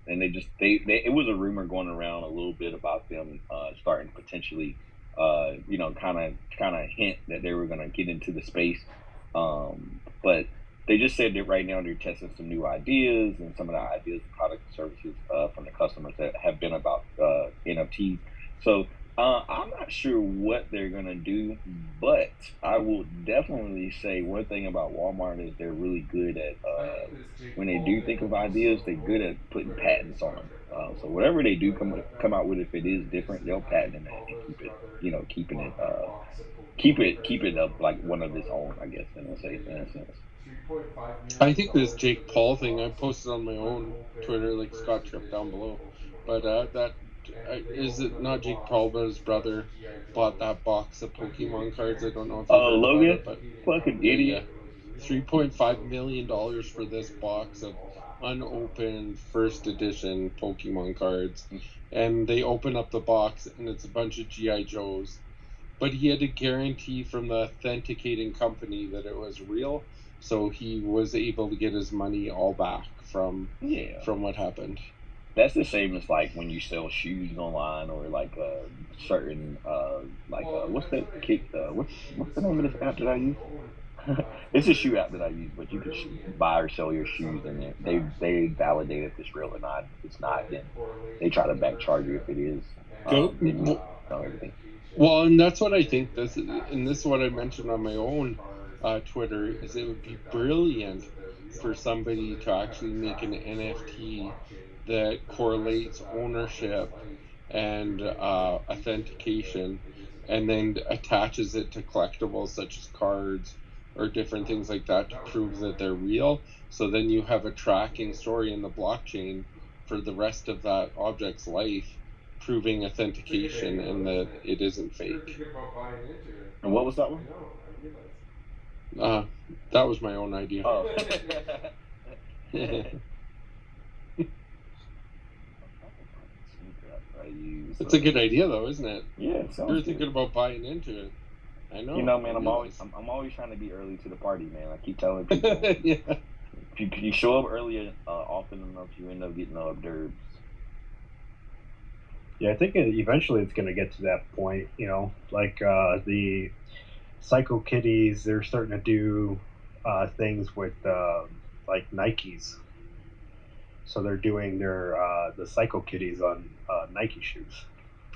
And they it was a rumor going around a little bit about them starting to potentially, kind of hint that they were going to get into the space. But they just said that right now they're testing some new ideas, and some of the ideas and products and services from the customers that have been about NFTs. So I'm not sure what they're going to do, but I will definitely say one thing about Walmart is they're really good at, when they do think of ideas, they're good at putting patents on them. So whatever they do come out with, if it is different, they'll patent it and keep it up like one of its own, I guess, in a sense. I think this Jake Paul thing I posted on my own Twitter, like Scott Tripp down below, but is it not Jake Paul, but his brother bought that box of Pokemon cards? I don't know if you heard Logan, about it, but fucking idiot. $3.5 million for this box of unopened first edition Pokemon cards, and they open up the box and it's a bunch of GI Joes, but he had a guarantee from the authenticating company that it was real, so he was able to get his money all back from what happened. That's the same as like when you sell shoes online, or like certain what's the name of this app that I use? It's a shoe app that I use, but you can buy or sell your shoes, and they validate if it's real or not. If it's not, then they try to back charge you if it is. Everything. Well, and that's what I think. This is what I mentioned on my own Twitter. Is it would be brilliant for somebody to actually make an NFT that correlates ownership and authentication, and then attaches it to collectibles such as cards or different things like that to prove that they're real. So then you have a tracking story in the blockchain for the rest of that object's life, proving authentication and that it isn't fake. And what was that one? That was my own idea. Oh. It's a good idea, though, isn't it? Yeah, you're thinking about buying into it. I know. You know, man, I'm always trying to be early to the party, man. I keep telling people, yeah. If you show up earlier often enough, you end up getting hors d'oeuvres. Yeah, I think eventually it's going to get to that point. You know, like the Psycho Kitties, they're starting to do things with like Nikes. So they're doing their the Psycho Kitties on Nike shoes.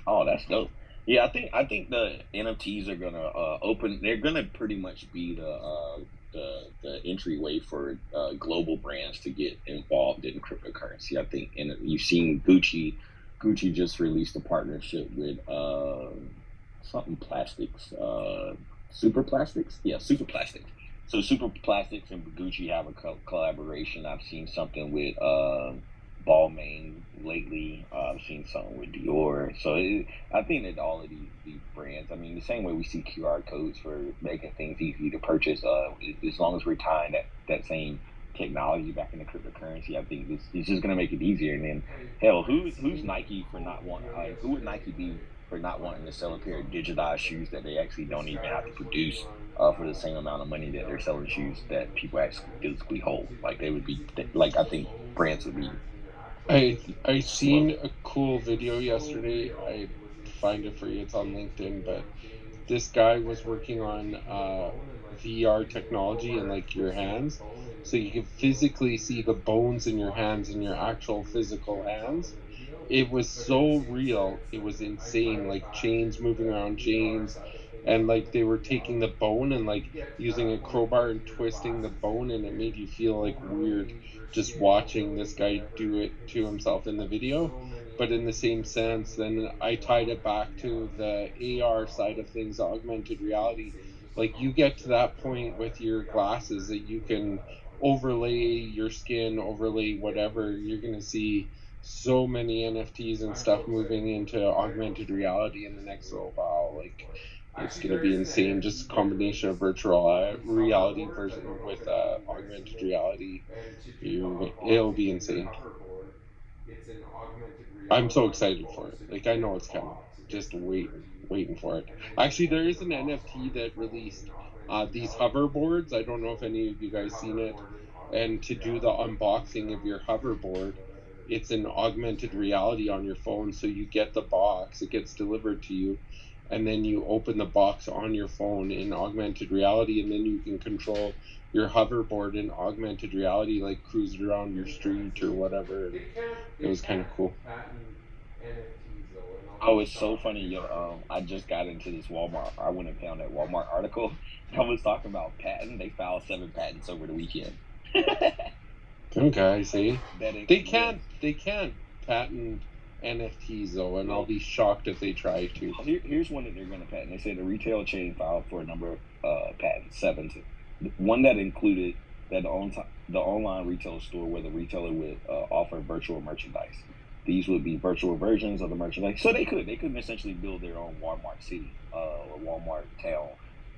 Oh, that's dope. Yeah, I think the NFTs are gonna open. They're gonna pretty much be the entryway for global brands to get involved in cryptocurrency. I think, and you've seen Gucci. Gucci just released a partnership with something plastics, Super Plastics. Yeah, Super Plastics. So Super Plastics and Gucci have a collaboration. I've seen something with Balmain lately. I've seen something with Dior. So I think that all of these brands, I mean, the same way we see QR codes for making things easy to purchase, as long as we're tying that same technology back into cryptocurrency, I think it's just going to make it easier. And then, hell, who's Nike for not wanting? Who would Nike be for not wanting to sell a pair of digitized shoes that they actually don't even have to produce for the same amount of money that they're selling shoes that people actually physically hold? Like, they would be, like, I think brands would be. I seen a cool video yesterday. I find it for you. It's on LinkedIn, but this guy was working on VR technology in like your hands, so you can physically see the bones in your hands in your actual physical hands, it was so real. It was insane. Like chains moving around chains, and like they were taking the bone and like using a crowbar and twisting the bone, and it made you feel like weird just watching this guy do it to himself in the video. But in the same sense, then I tied it back to the AR side of things, augmented reality. Like you get to that point with your glasses that you can overlay your skin, overlay whatever. You're gonna see so many NFTs and stuff moving into augmented reality in the next little while. Like it's gonna be insane. Just a combination of virtual reality version with augmented reality. It'll be insane. I'm so excited for it. Like I know it's coming. Just waiting for it. Actually, there is an NFT that released these hoverboards. I don't know if any of you guys seen it. And to do the unboxing of your hoverboard, it's an augmented reality on your phone. So you get the box, it gets delivered to you, and then you open the box on your phone in augmented reality, and then you can control your hoverboard in augmented reality, like cruise it around your street or whatever. It was kind of cool. Oh, it's so funny. I just got into this Walmart. I went and found that Walmart article. I was talking about patent. They filed 7 patents over the weekend. Okay, see, they can't patent NFTs though, and I'll be shocked if they try to. Here's one that they're going to patent. They say the retail chain filed for a number of patents, 7. One that included that the online retail store where the retailer would offer virtual merchandise. These would be virtual versions of the merchandise. So they could essentially build their own Walmart city or Walmart town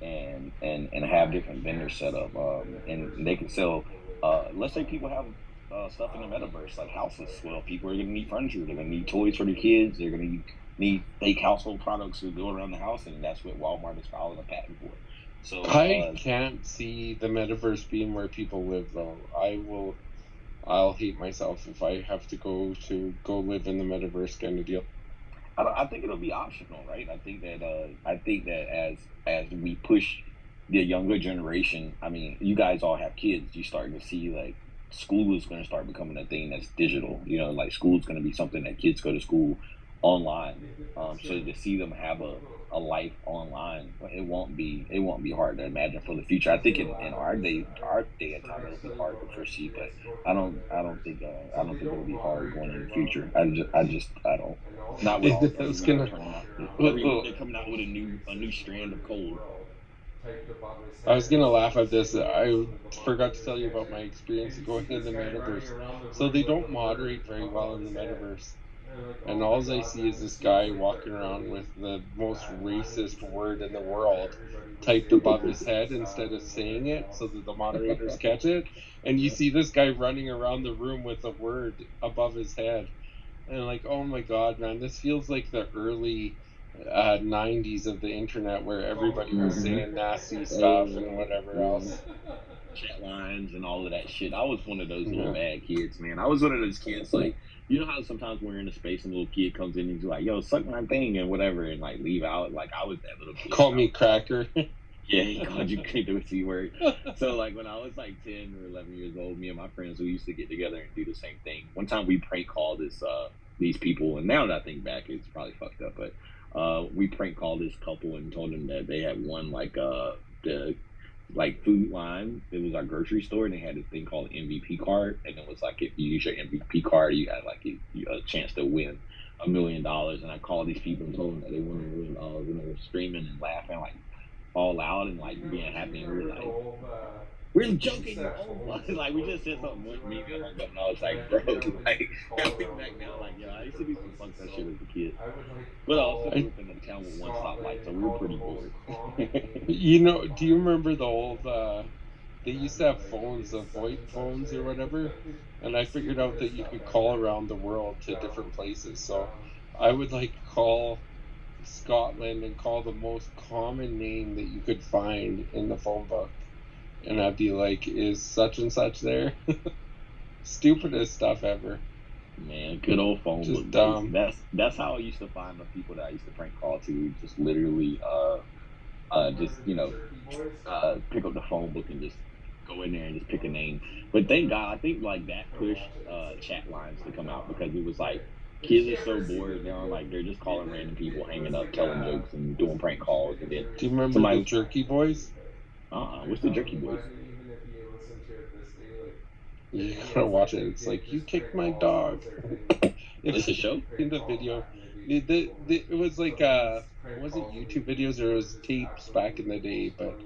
and have different vendors set up, and they can sell. Let's say people have stuff in the metaverse, like houses. Well, people are going to need furniture. They're going to need toys for their kids. They're going to need fake household products to go around the house, and that's what Walmart is filing a patent for. So I can't see the metaverse being where people live, though. I'll hate myself if I have to go live in the metaverse kind of deal. I think it'll be optional, right? I think that as we push the younger generation, I mean, you guys all have kids. You're starting to see like school is going to start becoming a thing that's digital. You know, like school is going to be something that kids go to school online. So to see them have a life online, it won't be hard to imagine for the future. I think in our day and time it'll be hard to foresee, but I don't think it'll be hard going in the future. I don't. Not with all they're coming out with a new strand of code. I was gonna laugh at this. I forgot to tell you about my experience going in the metaverse. So they don't moderate very well in the metaverse. And all I see is this guy walking around with the most racist word in the world typed above his head instead of saying it so that the moderators catch it. And you see this guy running around the room with the word above his head. And like, oh my God, man, this feels like the early 90s of the internet where everybody was saying nasty stuff and whatever else. Chat lines and all of that shit. I was one of those little bad kids, man. I was one of those kids, like, you know how sometimes when you're in a space and a little kid comes in and he's like, yo, suck my thing and whatever, and like leave out. Like, I was that little kid. Call me cracker. Yeah, he called you the C word. So like when I was like 10 or 11 years old, me and my friends, we used to get together and do the same thing. One time we prank called these people, and now that I think back, it's probably fucked up, but we prank called this couple and told them that they had won like the food line. It was our grocery store, and they had this thing called MVP card, and it was like if you use your MVP card, you had like a chance to win $1 million. And I called these people and told them that they won $1 million. You know, screaming and laughing like all loud and like being happy. And we were like, we're joking. Like we just said something with me, and I was like, bro, like I think back now, like yo, I used to do some fucked up shit as a kid. But also we lived in a town with one stoplight, so we were pretty bored. You know, do you remember the old? They used to have phones, the VoIP phones or whatever, and I figured out that you could call around the world to different places. So I would like call Scotland and call the most common name that you could find in the phone book. And I'd be like, is such and such there? Stupidest stuff ever. Man, good old phone just book. Dumb. That's how I used to find the people that I used to prank call to. Just literally, pick up the phone book and just go in there and just pick a name. But thank God, I think like that pushed chat lines to come out, because it was like Kids are so bored. They're just calling random people, hanging up, telling jokes, and doing prank calls. And then Do you remember somebody, the Jerky Boys? what's the Jerky Boys? You gotta watch it. It's like, you kicked my dog. It's a show? In the video. It was like, it wasn't YouTube videos, or it was tapes back in the day, but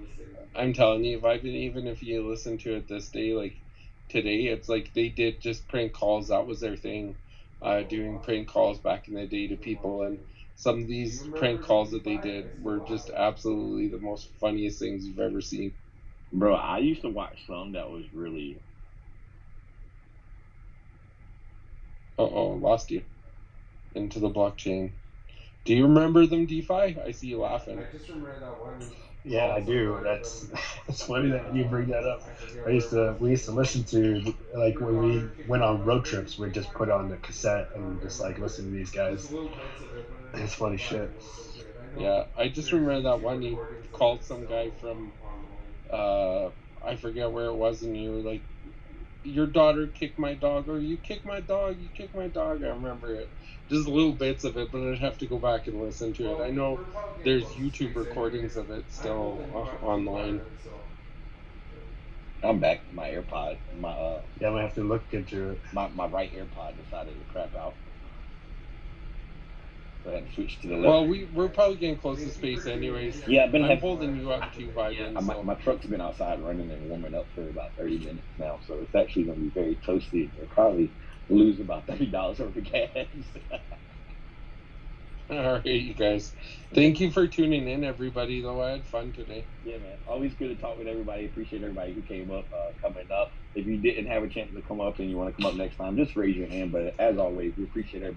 I'm telling you, even if you listen to it this day, like today, it's like they did just prank calls. That was their thing, doing prank calls back in the day to people. And some of these prank calls that they did were just absolutely the most funniest things you've ever seen. Bro, I used to watch some that was really... Lost you. Into the blockchain. Do you remember them, DeFi? I see you laughing. I just remember that one. Yeah, I do. It's funny that you bring that up. We used to listen to, like, when we went on road trips, we'd just put on the cassette and just like listen to these guys. It's funny shit. Yeah, I just remember that one. You called some guy from I forget where it was, and you were like, your daughter kicked my dog, or you kicked my dog, you kicked my dog. I remember it. Just little bits of it, but I'd have to go back and listen to it. I know there's YouTube recordings of it still online. I'm back. My AirPod. Yeah, I'm gonna have to look into it. My right AirPod decided to crap out. So I had to switch to the left. Well, we're probably getting close to space anyways. Yeah, I'm holding you up too, Biden. My truck's been outside running and warming up for about 30 minutes now, so it's actually going to be very toasty. I'll probably lose about $30 worth of gas. All right, you guys. Thank you for tuning in, everybody, though. I had fun today. Yeah, man. Always good to talk with everybody. Appreciate everybody who came up, coming up. If you didn't have a chance to come up and you want to come up next time, just raise your hand. But as always, we appreciate everybody.